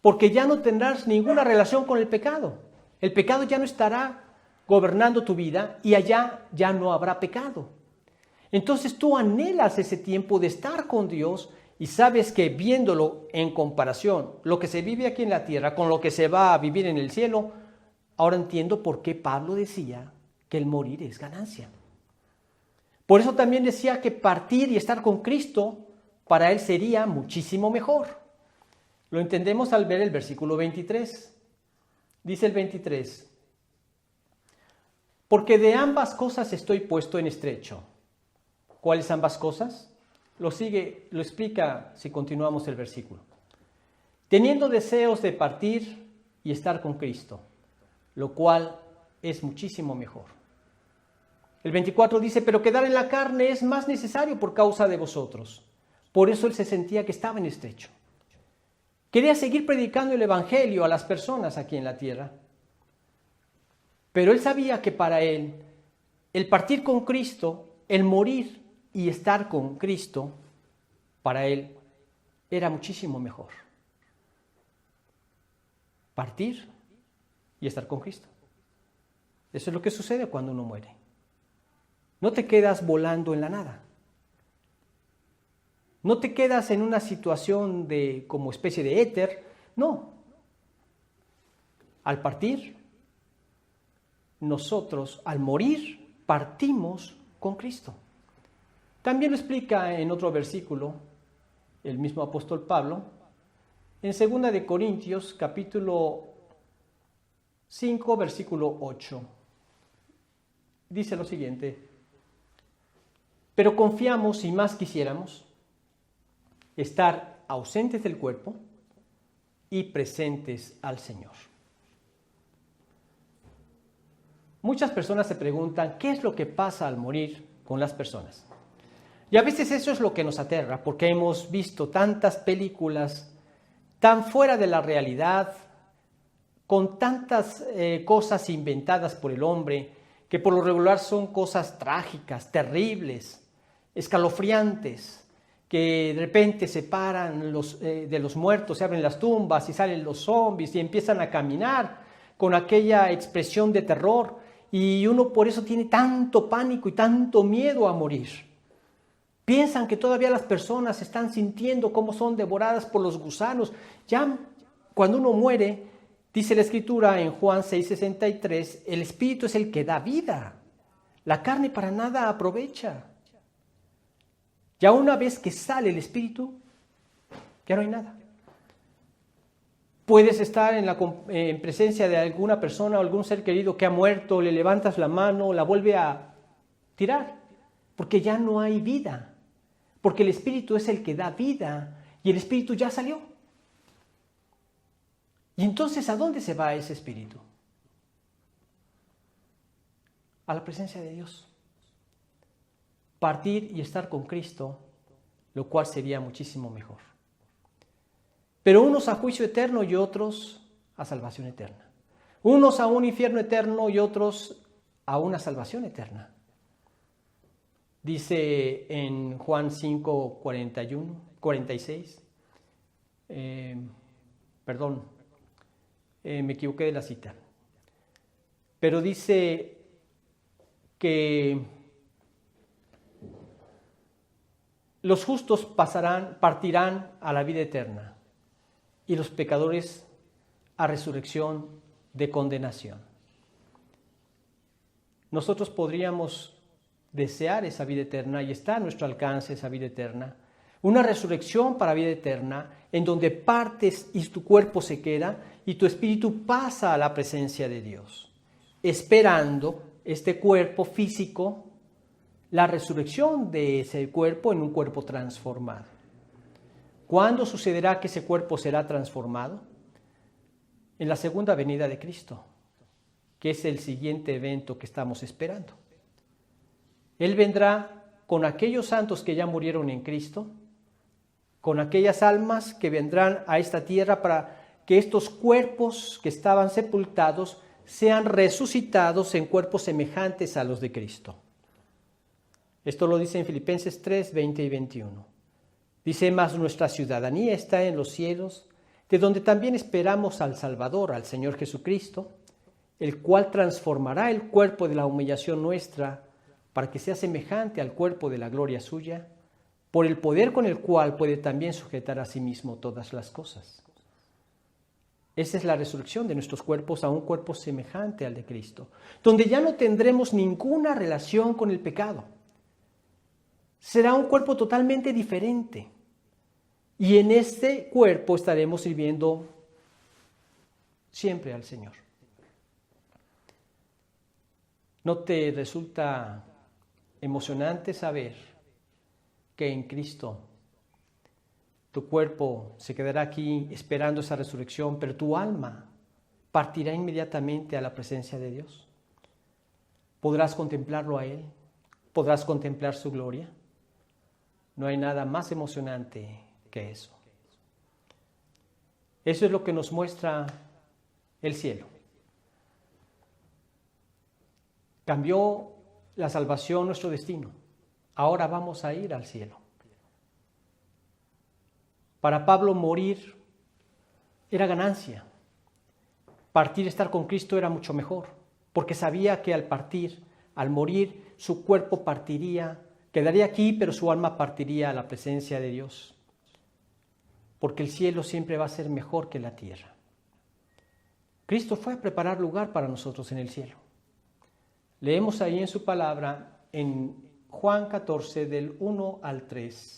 Porque ya no tendrás ninguna relación con el pecado. El pecado ya no estará gobernando tu vida y allá ya no habrá pecado. Entonces tú anhelas ese tiempo de estar con Dios y sabes que viéndolo en comparación, lo que se vive aquí en la tierra con lo que se va a vivir en el cielo, ahora entiendo por qué Pablo decía que el morir es ganancia. Por eso también decía que partir y estar con Cristo para él sería muchísimo mejor. Lo entendemos al ver el versículo 23. Dice el 23: porque de ambas cosas estoy puesto en estrecho. ¿Cuáles ambas cosas? Lo explica si continuamos el versículo. Teniendo deseos de partir y estar con Cristo, lo cual es muchísimo mejor. El 24 dice: pero quedar en la carne es más necesario por causa de vosotros. Por eso él se sentía que estaba en estrecho. Quería seguir predicando el Evangelio a las personas aquí en la tierra. Pero él sabía que para él, el partir con Cristo, el morir y estar con Cristo, para él era muchísimo mejor. Partir y estar con Cristo. Eso es lo que sucede cuando uno muere. No te quedas volando en la nada. No te quedas en una situación de como especie de éter. No. Al partir, nosotros al morir partimos con Cristo. También lo explica en otro versículo el mismo apóstol Pablo, en 2 de Corintios capítulo 5 versículo 8. Dice lo siguiente: pero confiamos, y más quisiéramos, estar ausentes del cuerpo y presentes al Señor. Muchas personas se preguntan qué es lo que pasa al morir con las personas. Y a veces eso es lo que nos aterra, porque hemos visto tantas películas tan fuera de la realidad, con tantas cosas inventadas por el hombre, que por lo regular son cosas trágicas, terribles, escalofriantes, que de repente se paran de los muertos, se abren las tumbas y salen los zombies y empiezan a caminar con aquella expresión de terror, y uno por eso tiene tanto pánico y tanto miedo a morir. Piensan que todavía las personas están sintiendo cómo son devoradas por los gusanos. Ya cuando uno muere, dice la Escritura en Juan 6:63, el Espíritu es el que da vida. La carne para nada aprovecha. Ya una vez que sale el Espíritu, ya no hay nada. Puedes estar en presencia de alguna persona o algún ser querido que ha muerto, le levantas la mano, la vuelve a tirar, porque ya no hay vida, porque el Espíritu es el que da vida y el Espíritu ya salió. Y entonces, ¿a dónde se va ese espíritu? A la presencia de Dios. Partir y estar con Cristo, lo cual sería muchísimo mejor. Pero unos a juicio eterno y otros a salvación eterna. Unos a un infierno eterno y otros a una salvación eterna. Dice en Juan 5, 46, me equivoqué de la cita, pero dice que los justos partirán a la vida eterna y los pecadores a resurrección de condenación. Nosotros podríamos desear esa vida eterna y está a nuestro alcance esa vida eterna, una resurrección para vida eterna en donde partes y tu cuerpo se queda y tu espíritu pasa a la presencia de Dios, esperando este cuerpo físico, la resurrección de ese cuerpo en un cuerpo transformado. ¿Cuándo sucederá que ese cuerpo será transformado? En la segunda venida de Cristo, que es el siguiente evento que estamos esperando. Él vendrá con aquellos santos que ya murieron en Cristo, con aquellas almas que vendrán a esta tierra para que estos cuerpos que estaban sepultados sean resucitados en cuerpos semejantes a los de Cristo. Esto lo dice en Filipenses 3, 20 y 21. Dice, mas nuestra ciudadanía está en los cielos, de donde también esperamos al Salvador, al Señor Jesucristo, el cual transformará el cuerpo de la humillación nuestra para que sea semejante al cuerpo de la gloria suya, por el poder con el cual puede también sujetar a sí mismo todas las cosas. Esa es la resurrección de nuestros cuerpos a un cuerpo semejante al de Cristo, donde ya no tendremos ninguna relación con el pecado. Será un cuerpo totalmente diferente. Y en este cuerpo estaremos sirviendo siempre al Señor. ¿No te resulta emocionante saber que en Cristo tu cuerpo se quedará aquí esperando esa resurrección, pero tu alma partirá inmediatamente a la presencia de Dios? Podrás contemplarlo a Él, podrás contemplar su gloria. No hay nada más emocionante que eso. Eso es lo que nos muestra el cielo. Cambió la salvación nuestro destino. Ahora vamos a ir al cielo. Para Pablo morir era ganancia. Partir, estar con Cristo era mucho mejor, porque sabía que al partir, al morir, su cuerpo partiría, quedaría aquí, pero su alma partiría a la presencia de Dios. Porque el cielo siempre va a ser mejor que la tierra. Cristo fue a preparar lugar para nosotros en el cielo. Leemos ahí en su palabra, en Juan 14, del 1 al 3.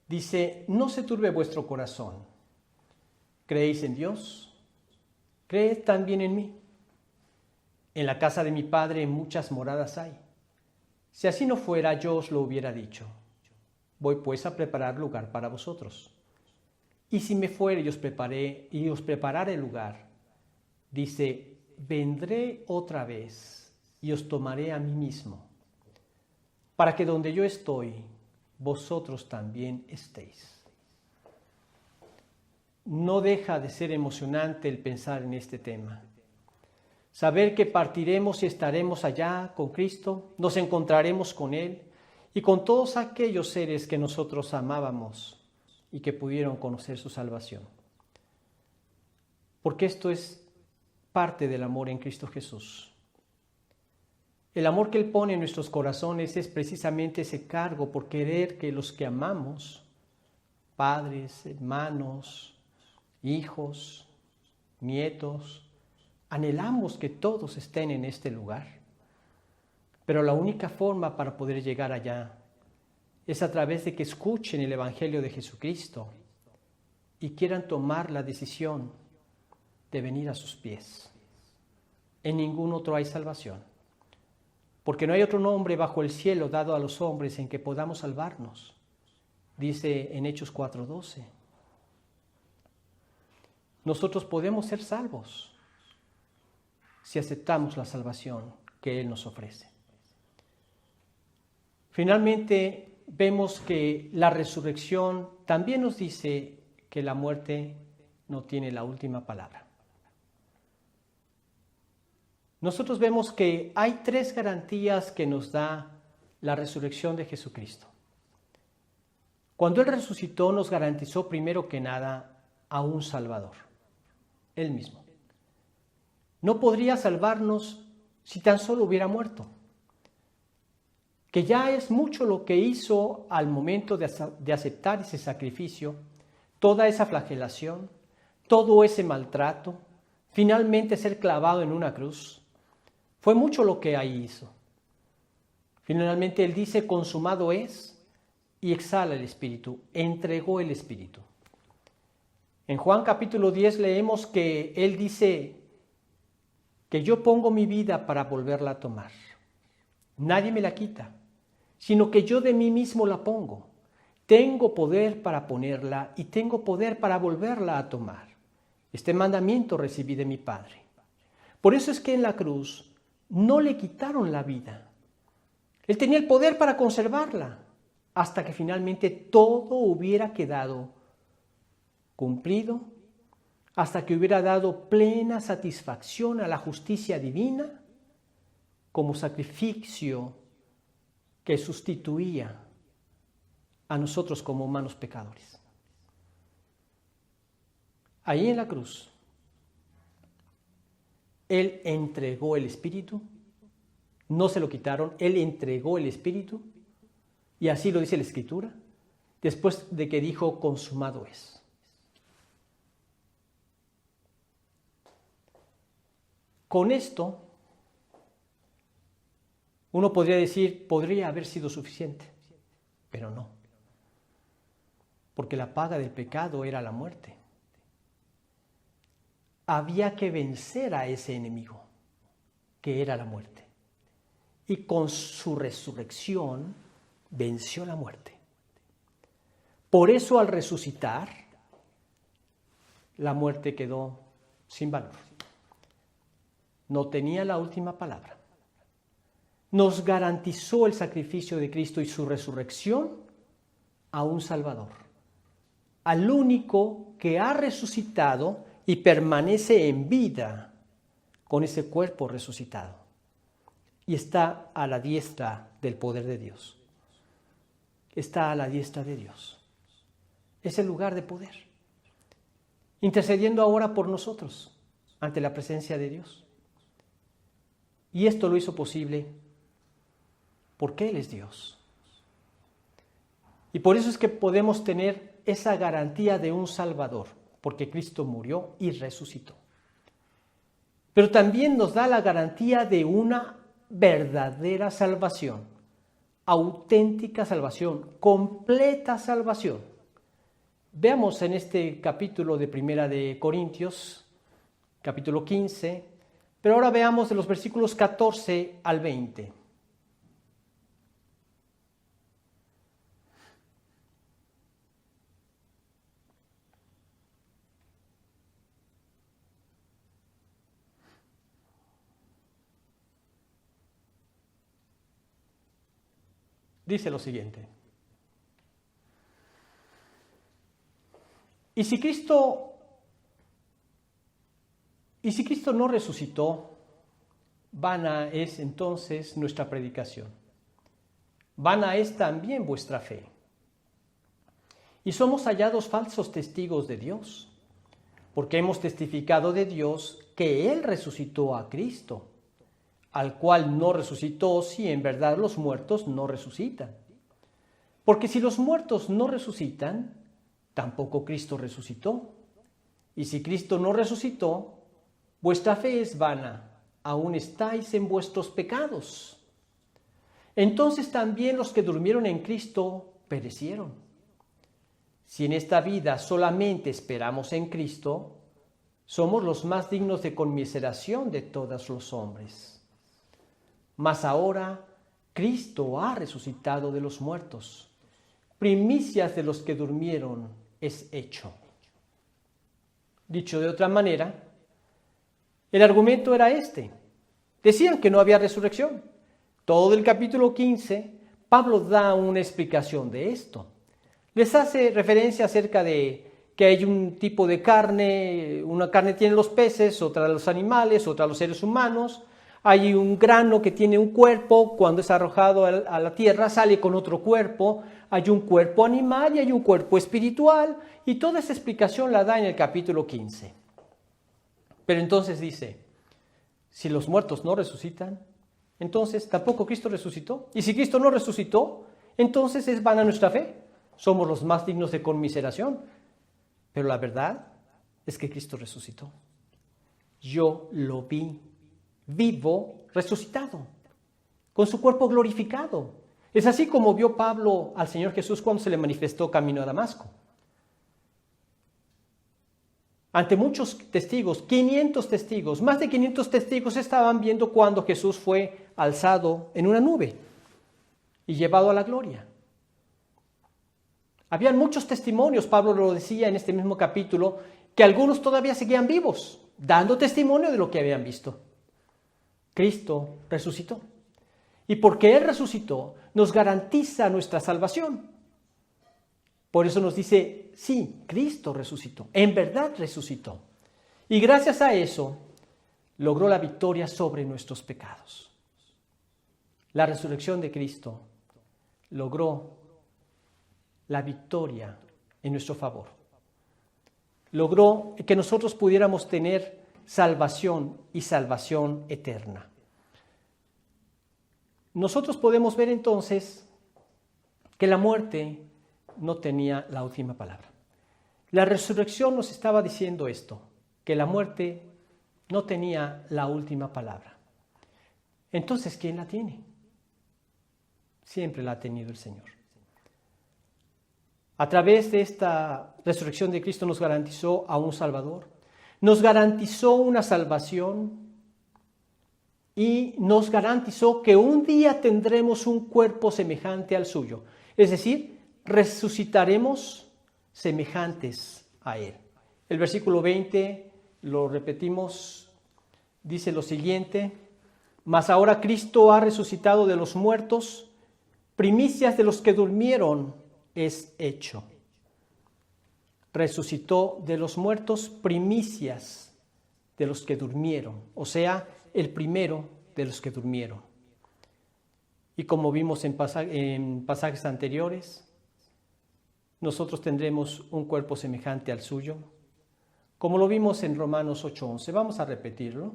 Dice, no se turbe vuestro corazón. ¿Creéis en Dios? Creed también en mí. En la casa de mi Padre muchas moradas hay. Si así no fuera, yo os lo hubiera dicho. Voy pues a preparar lugar para vosotros. Y si me fuere y os prepararé lugar, dice, vendré otra vez y os tomaré a mí mismo, para que donde yo estoy, vosotros también estéis. No deja de ser emocionante el pensar en este tema. Saber que partiremos y estaremos allá con Cristo, nos encontraremos con Él y con todos aquellos seres que nosotros amábamos y que pudieron conocer su salvación. Porque esto es parte del amor en Cristo Jesús. El amor que Él pone en nuestros corazones es precisamente ese cargo por querer que los que amamos, padres, hermanos, hijos, nietos, anhelamos que todos estén en este lugar. Pero la única forma para poder llegar allá es a través de que escuchen el Evangelio de Jesucristo y quieran tomar la decisión de venir a sus pies. En ningún otro hay salvación. porque no hay otro nombre bajo el cielo dado a los hombres en que podamos salvarnos, dice en Hechos 4:12. Nosotros podemos ser salvos si aceptamos la salvación que Él nos ofrece. Finalmente, vemos que la resurrección también nos dice que la muerte no tiene la última palabra. Nosotros vemos que hay 3 garantías que nos da la resurrección de Jesucristo. Cuando Él resucitó, nos garantizó primero que nada a un Salvador, Él mismo. No podría salvarnos si tan solo hubiera muerto. Que ya es mucho lo que hizo al momento de aceptar ese sacrificio, toda esa flagelación, todo ese maltrato, finalmente ser clavado en una cruz. Fue mucho lo que ahí hizo. Finalmente Él dice, consumado es, y exhala el Espíritu, entregó el Espíritu. En Juan capítulo 10 leemos que Él dice que yo pongo mi vida para volverla a tomar. Nadie me la quita, sino que yo de mí mismo la pongo. Tengo poder para ponerla y tengo poder para volverla a tomar. Este mandamiento recibí de mi Padre. Por eso es que en la cruz no le quitaron la vida. Él tenía el poder para conservarla hasta que finalmente todo hubiera quedado cumplido, hasta que hubiera dado plena satisfacción a la justicia divina como sacrificio que sustituía a nosotros como humanos pecadores. Ahí en la cruz, Él entregó el Espíritu, no se lo quitaron, Él entregó el Espíritu, y así lo dice la Escritura, después de que dijo, consumado es. Con esto, uno podría decir, podría haber sido suficiente, pero no, porque la paga del pecado era la muerte. Había que vencer a ese enemigo, que era la muerte. Y con su resurrección venció la muerte. Por eso al resucitar, la muerte quedó sin valor. No tenía la última palabra. Nos garantizó el sacrificio de Cristo y su resurrección a un Salvador, al único que ha resucitado y permanece en vida con ese cuerpo resucitado. Y está a la diestra del poder de Dios. Está a la diestra de Dios. Es el lugar de poder. Intercediendo ahora por nosotros ante la presencia de Dios. Y esto lo hizo posible porque Él es Dios. Y por eso es que podemos tener esa garantía de un Salvador, porque Cristo murió y resucitó. Pero también nos da la garantía de una verdadera salvación, auténtica salvación, completa salvación. Veamos en este capítulo de Primera de Corintios, capítulo 15, pero ahora veamos de los versículos 14 al 20. Dice lo siguiente. Y si Cristo no resucitó, vana es entonces nuestra predicación. Vana es también vuestra fe. Y somos hallados falsos testigos de Dios, porque hemos testificado de Dios que Él resucitó a Cristo, al cual no resucitó si en verdad los muertos no resucitan. Porque si los muertos no resucitan, tampoco Cristo resucitó. Y si Cristo no resucitó, vuestra fe es vana, aún estáis en vuestros pecados. Entonces también los que durmieron en Cristo perecieron. Si en esta vida solamente esperamos en Cristo, somos los más dignos de conmiseración de todos los hombres. mas ahora Cristo ha resucitado de los muertos. Primicias de los que durmieron es hecho. Dicho de otra manera, el argumento era este. Decían que no había resurrección. Todo el capítulo 15, Pablo da una explicación de esto. Les hace referencia acerca de que hay un tipo de carne, una carne tiene los peces, otra los animales, otra los seres humanos. Hay un grano que tiene un cuerpo, cuando es arrojado a la tierra sale con otro cuerpo. Hay un cuerpo animal y hay un cuerpo espiritual. Y toda esa explicación la da en el capítulo 15. Pero entonces dice, si los muertos no resucitan, entonces tampoco Cristo resucitó. Y si Cristo no resucitó, entonces es vana nuestra fe. Somos los más dignos de conmiseración. Pero la verdad es que Cristo resucitó. Yo lo vi vivo, resucitado, con su cuerpo glorificado. Es así como vio Pablo al Señor Jesús cuando se le manifestó camino a Damasco. Ante muchos testigos, 500 testigos, más de 500 testigos estaban viendo cuando Jesús fue alzado en una nube y llevado a la gloria. Habían muchos testimonios, Pablo lo decía en este mismo capítulo, que algunos todavía seguían vivos, dando testimonio de lo que habían visto. Cristo resucitó. Y porque Él resucitó, nos garantiza nuestra salvación. Por eso nos dice, sí, Cristo resucitó, en verdad resucitó. Y gracias a eso, logró la victoria sobre nuestros pecados. La resurrección de Cristo logró la victoria en nuestro favor. Logró que nosotros pudiéramos tener salvación y salvación eterna. Nosotros podemos ver entonces que la muerte no tenía la última palabra. La resurrección nos estaba diciendo esto, que la muerte no tenía la última palabra. Entonces, ¿quién la tiene? Siempre la ha tenido el Señor. A través de esta resurrección de Cristo nos garantizó a un Salvador, nos garantizó una salvación y nos garantizó que un día tendremos un cuerpo semejante al suyo. Es decir, resucitaremos semejantes a Él. El versículo 20, lo repetimos, dice lo siguiente: mas ahora Cristo ha resucitado de los muertos, primicias de los que durmieron es hecho. Resucitó de los muertos, primicias de los que durmieron, o sea, el primero de los que durmieron. Y como vimos en pasajes anteriores, nosotros tendremos un cuerpo semejante al suyo, como lo vimos en Romanos 8:11. Vamos a repetirlo.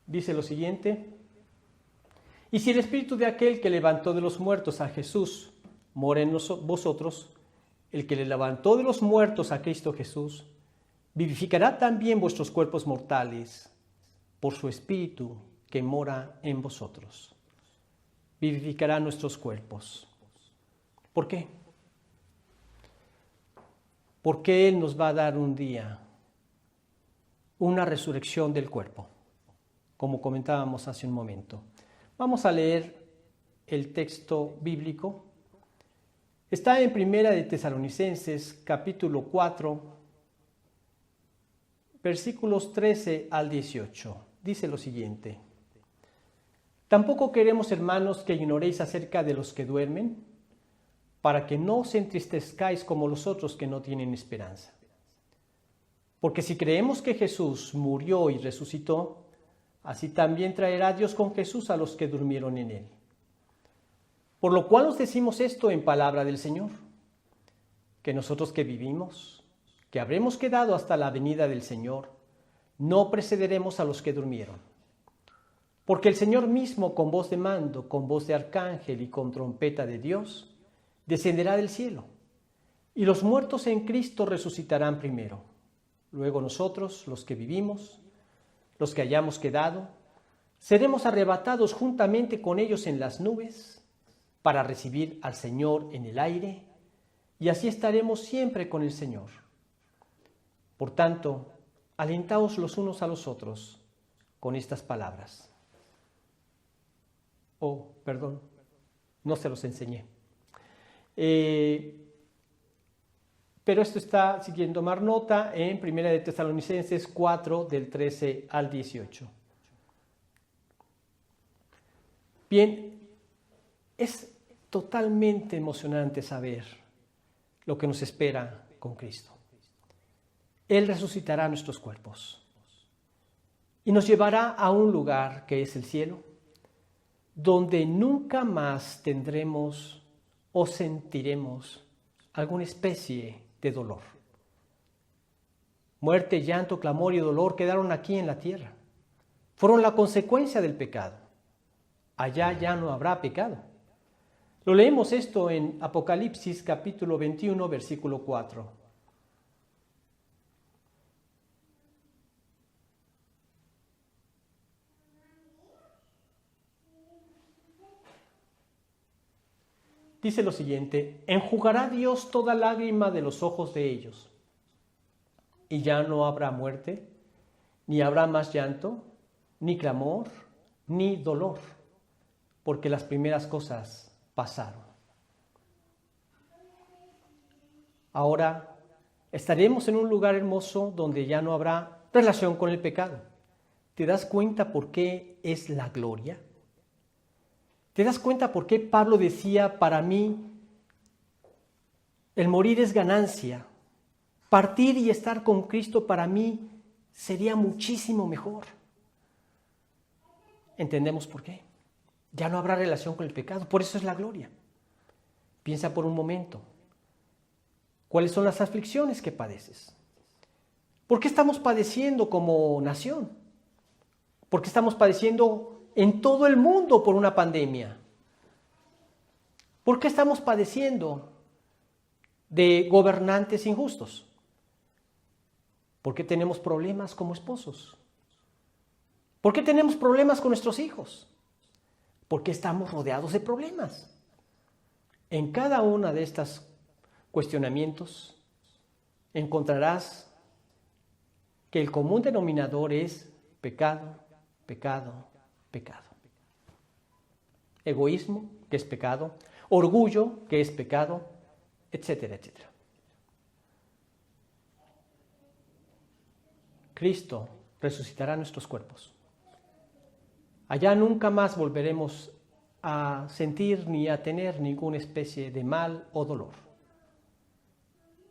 Dice lo siguiente: y si el espíritu de aquel que levantó de los muertos a Jesús mora en vosotros, el que le levantó de los muertos a Cristo Jesús, vivificará también vuestros cuerpos mortales por su espíritu que mora en vosotros. Vivificará nuestros cuerpos. ¿Por qué? Porque Él nos va a dar un día una resurrección del cuerpo, como comentábamos hace un momento. Vamos a leer el texto bíblico. Está en Primera de Tesalonicenses, capítulo 4, versículos 13 al 18. Dice lo siguiente: tampoco queremos, hermanos, que ignoréis acerca de los que duermen, para que no os entristezcáis como los otros que no tienen esperanza. Porque si creemos que Jesús murió y resucitó, así también traerá Dios con Jesús a los que durmieron en Él. Por lo cual os decimos esto en palabra del Señor, que nosotros que vivimos, que habremos quedado hasta la venida del Señor, no precederemos a los que durmieron. Porque el Señor mismo, con voz de mando, con voz de arcángel y con trompeta de Dios, descenderá del cielo, y los muertos en Cristo resucitarán primero. Luego nosotros, los que vivimos, los que hayamos quedado, seremos arrebatados juntamente con ellos en las nubes para recibir al Señor en el aire, y así estaremos siempre con el Señor. Por tanto, alentaos los unos a los otros con estas palabras. Perdón, no se los enseñé. Pero esto está, si quieren tomar nota, en 1 de Tesalonicenses 4, del 13 al 18. Bien, es totalmente emocionante saber lo que nos espera con Cristo. Él resucitará nuestros cuerpos y nos llevará a un lugar que es el cielo, donde nunca más tendremos o sentiremos alguna especie de dolor. Muerte, llanto, clamor y dolor quedaron aquí en la tierra. Fueron la consecuencia del pecado. Allá ya no habrá pecado. Lo leemos esto en Apocalipsis capítulo 21, versículo 4. Dice lo siguiente: enjugará Dios toda lágrima de los ojos de ellos, y ya no habrá muerte, ni habrá más llanto, ni clamor, ni dolor, porque las primeras cosas pasaron. Ahora estaremos en un lugar hermoso donde ya no habrá relación con el pecado. ¿Te das cuenta por qué es la gloria? ¿Te das cuenta por qué Pablo decía, para mí, el morir es ganancia? Partir y estar con Cristo para mí sería muchísimo mejor. ¿Entendemos por qué? Ya no habrá relación con el pecado, por eso es la gloria. Piensa por un momento, ¿cuáles son las aflicciones que padeces? ¿Por qué estamos padeciendo como nación? ¿Por qué estamos padeciendo en todo el mundo por una pandemia? ¿Por qué estamos padeciendo de gobernantes injustos? ¿Por qué tenemos problemas como esposos? ¿Por qué tenemos problemas con nuestros hijos? ¿Por qué estamos rodeados de problemas? En cada una de estos cuestionamientos encontrarás que el común denominador es pecado, pecado, pecado. Egoísmo, que es pecado. Orgullo, que es pecado, etcétera, etcétera. Cristo resucitará nuestros cuerpos. Allá nunca más volveremos a sentir ni a tener ninguna especie de mal o dolor,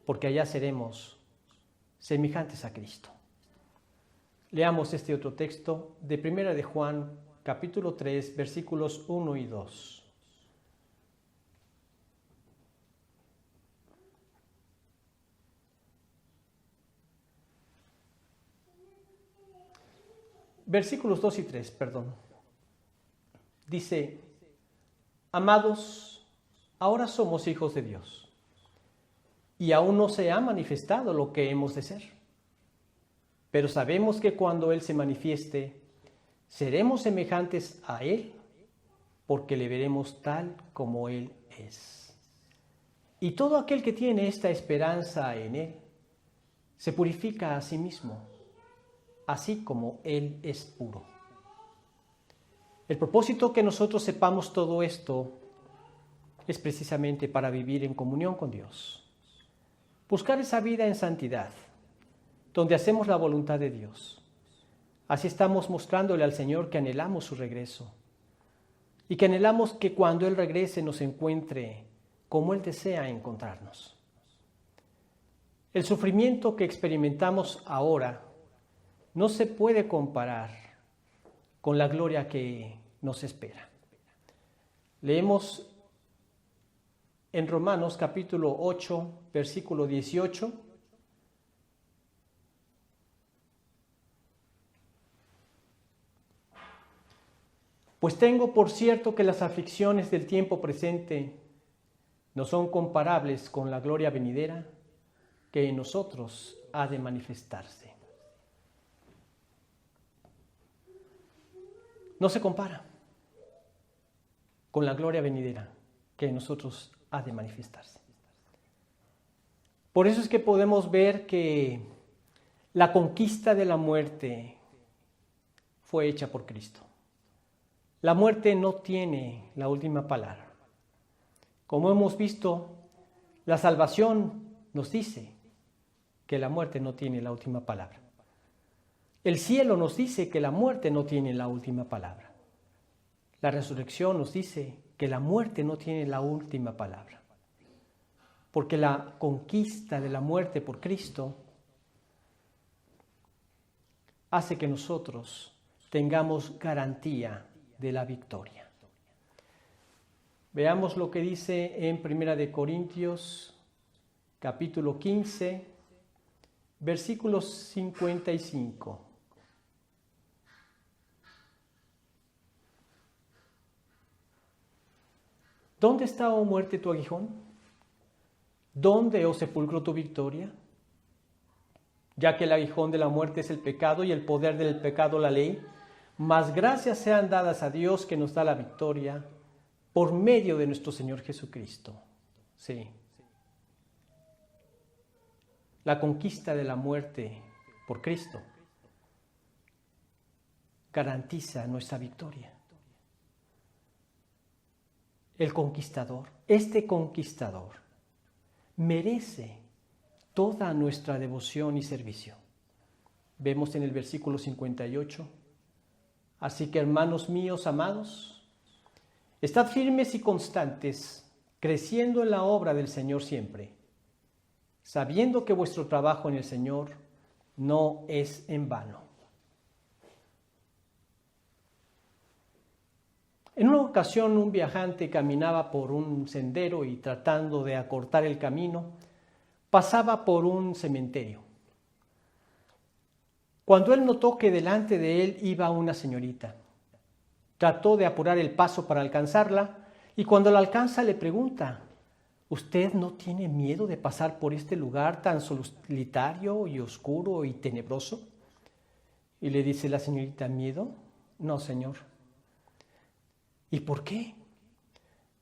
porque allá seremos semejantes a Cristo. Leamos este otro texto de 1 de Juan, capítulo 3, versículos 1 y 2. Versículos 2 y 3, perdón. Dice: amados, ahora somos hijos de Dios, y aún no se ha manifestado lo que hemos de ser. Pero sabemos que cuando Él se manifieste, seremos semejantes a Él, porque le veremos tal como Él es. Y todo aquel que tiene esta esperanza en Él, se purifica a sí mismo, así como Él es puro. El propósito que nosotros sepamos todo esto es precisamente para vivir en comunión con Dios. Buscar esa vida en santidad, donde hacemos la voluntad de Dios. Así estamos mostrándole al Señor que anhelamos su regreso y que anhelamos que cuando Él regrese nos encuentre como Él desea encontrarnos. El sufrimiento que experimentamos ahora no se puede comparar con la gloria que nos espera. Leemos en Romanos capítulo 8, versículo 18. Pues tengo por cierto que las aflicciones del tiempo presente no son comparables con la gloria venidera que en nosotros ha de manifestarse. No se compara con la gloria venidera que en nosotros ha de manifestarse. Por eso es que podemos ver que la conquista de la muerte fue hecha por Cristo. La muerte no tiene la última palabra. Como hemos visto, la salvación nos dice que la muerte no tiene la última palabra. El cielo nos dice que la muerte no tiene la última palabra. La resurrección nos dice que la muerte no tiene la última palabra. Porque la conquista de la muerte por Cristo hace que nosotros tengamos garantía de la victoria. Veamos lo que dice en 1 Corintios, capítulo 15, versículos 55. ¿Dónde está, oh muerte, tu aguijón? ¿Dónde, oh sepulcro, tu victoria? Ya que el aguijón de la muerte es el pecado y el poder del pecado la ley, mas gracias sean dadas a Dios que nos da la victoria por medio de nuestro Señor Jesucristo. Sí. La conquista de la muerte por Cristo garantiza nuestra victoria. El conquistador, este conquistador, merece toda nuestra devoción y servicio. Vemos en el versículo 58, así que hermanos míos amados, estad firmes y constantes, creciendo en la obra del Señor siempre, sabiendo que vuestro trabajo en el Señor no es en vano. En una ocasión un viajante caminaba por un sendero y tratando de acortar el camino, pasaba por un cementerio. Cuando él notó que delante de él iba una señorita, trató de apurar el paso para alcanzarla y cuando la alcanza le pregunta: ¿usted no tiene miedo de pasar por este lugar tan solitario y oscuro y tenebroso? Y le dice la señorita: ¿miedo? No, señor. ¿Y por qué?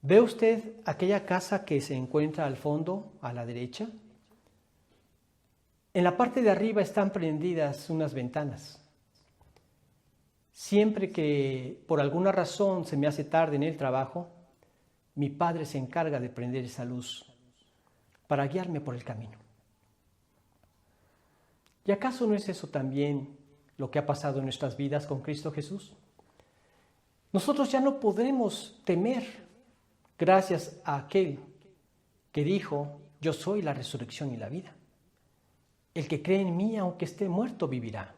¿Ve usted aquella casa que se encuentra al fondo, a la derecha? En la parte de arriba están prendidas unas ventanas. Siempre que por alguna razón se me hace tarde en el trabajo, mi padre se encarga de prender esa luz para guiarme por el camino. ¿Y acaso no es eso también lo que ha pasado en nuestras vidas con Cristo Jesús? Nosotros ya no podremos temer gracias a aquel que dijo: yo soy la resurrección y la vida. El que cree en mí, aunque esté muerto, vivirá.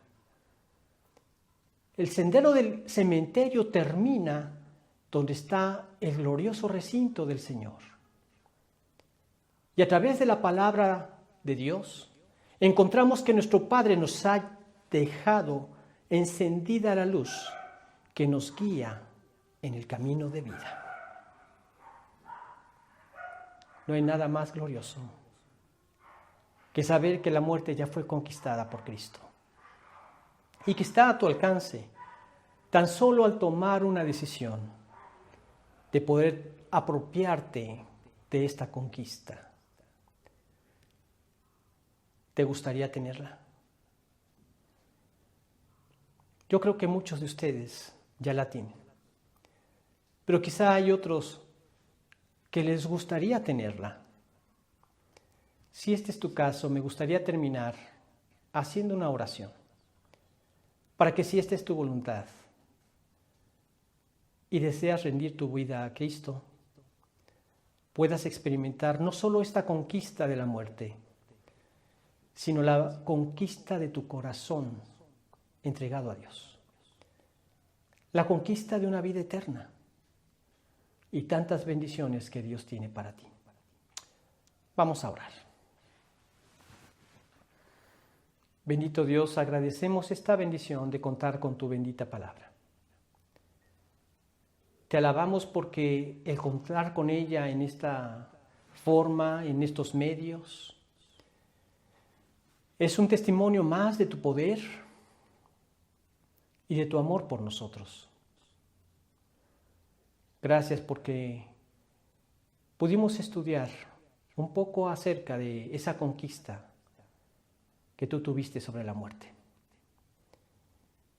El sendero del cementerio termina donde está el glorioso recinto del Señor. Y a través de la palabra de Dios, encontramos que nuestro Padre nos ha dejado encendida la luz que nos guía en el camino de vida. No hay nada más glorioso que saber que la muerte ya fue conquistada por Cristo y que está a tu alcance tan solo al tomar una decisión de poder apropiarte de esta conquista. ¿Te gustaría tenerla? Yo creo que muchos de ustedes ya la tienen, pero quizá hay otros que les gustaría tenerla. Si este es tu caso, me gustaría terminar haciendo una oración para que, si esta es tu voluntad y deseas rendir tu vida a Cristo, puedas experimentar no solo esta conquista de la muerte, sino la conquista de tu corazón entregado a Dios. La conquista de una vida eterna y tantas bendiciones que Dios tiene para ti. Vamos a orar. Bendito Dios, agradecemos esta bendición de contar con tu bendita palabra. Te alabamos porque el contar con ella en esta forma, en estos medios, es un testimonio más de tu poder y de tu amor por nosotros. Gracias porque pudimos estudiar un poco acerca de esa conquista que tú tuviste sobre la muerte.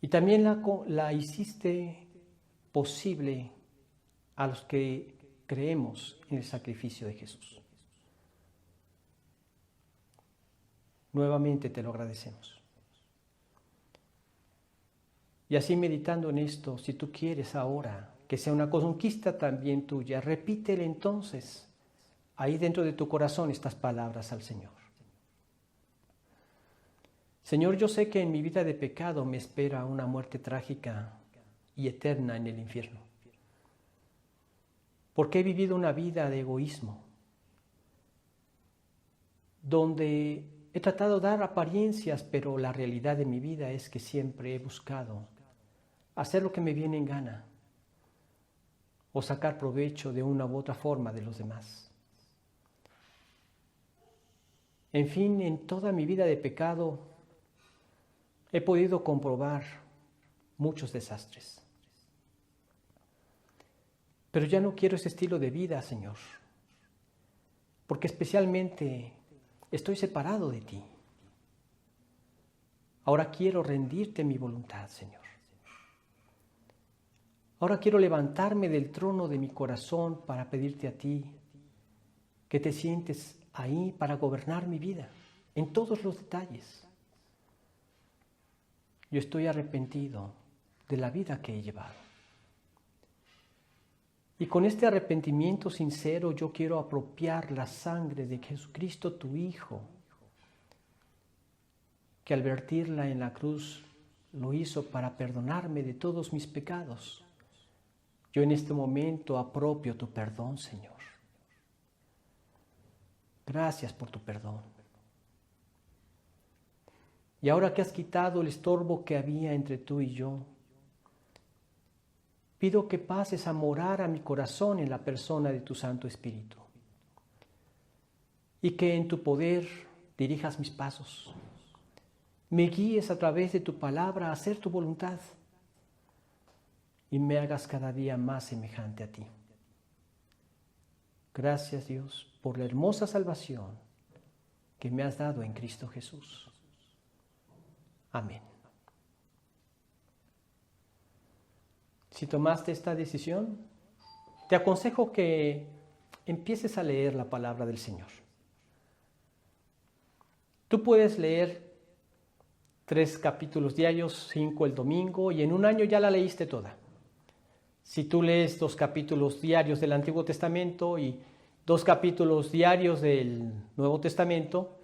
Y también la hiciste posible a los que creemos en el sacrificio de Jesús. Nuevamente te lo agradecemos. Y así meditando en esto, si tú quieres ahora que sea una conquista también tuya, repítele entonces ahí dentro de tu corazón estas palabras al Señor. Señor, yo sé que en mi vida de pecado me espera una muerte trágica y eterna en el infierno, porque he vivido una vida de egoísmo, donde he tratado de dar apariencias, pero la realidad de mi vida es que siempre he buscado hacer lo que me viene en gana o sacar provecho de una u otra forma de los demás. En fin, en toda mi vida de pecado he podido comprobar muchos desastres. Pero ya no quiero ese estilo de vida, Señor, porque especialmente estoy separado de ti. Ahora quiero rendirte mi voluntad, Señor. Ahora quiero levantarme del trono de mi corazón para pedirte a ti que te sientes ahí para gobernar mi vida, en todos los detalles. Yo estoy arrepentido de la vida que he llevado. Y con este arrepentimiento sincero yo quiero apropiar la sangre de Jesucristo, tu Hijo, que al vertirla en la cruz lo hizo para perdonarme de todos mis pecados. Yo en este momento apropio tu perdón, Señor. Gracias por tu perdón. Y ahora que has quitado el estorbo que había entre tú y yo, pido que pases a morar a mi corazón en la persona de tu Santo Espíritu. Y que en tu poder dirijas mis pasos. Me guíes a través de tu palabra a hacer tu voluntad. Y me hagas cada día más semejante a ti. Gracias, Dios, por la hermosa salvación que me has dado en Cristo Jesús. Amén. Si tomaste esta decisión, te aconsejo que empieces a leer la palabra del Señor. Tú puedes leer 3 capítulos diarios, 5 el domingo, y en un año ya la leíste toda. Si tú lees 2 capítulos diarios del Antiguo Testamento y 2 capítulos diarios del Nuevo Testamento,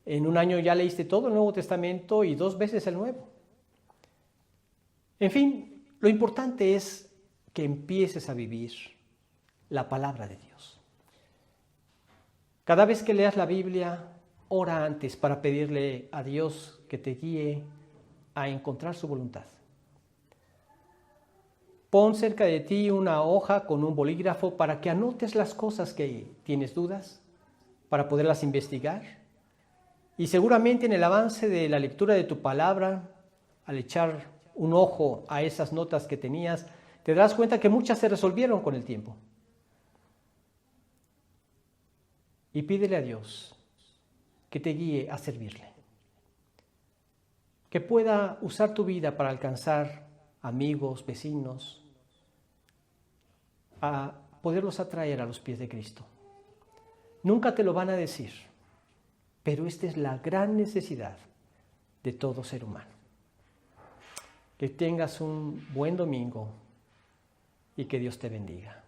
en un año ya leíste todo el Nuevo Testamento y 2 veces el Nuevo. En fin, lo importante es que empieces a vivir la palabra de Dios. Cada vez que leas la Biblia, ora antes para pedirle a Dios que te guíe a encontrar su voluntad. Pon cerca de ti una hoja con un bolígrafo para que anotes las cosas que tienes dudas, para poderlas investigar. Y seguramente en el avance de la lectura de tu palabra, al echar un ojo a esas notas que tenías, te darás cuenta que muchas se resolvieron con el tiempo. Y pídele a Dios que te guíe a servirle. Que pueda usar tu vida para alcanzar amigos, vecinos, a poderlos atraer a los pies de Cristo. Nunca te lo van a decir, pero esta es la gran necesidad de todo ser humano. Que tengas un buen domingo y que Dios te bendiga.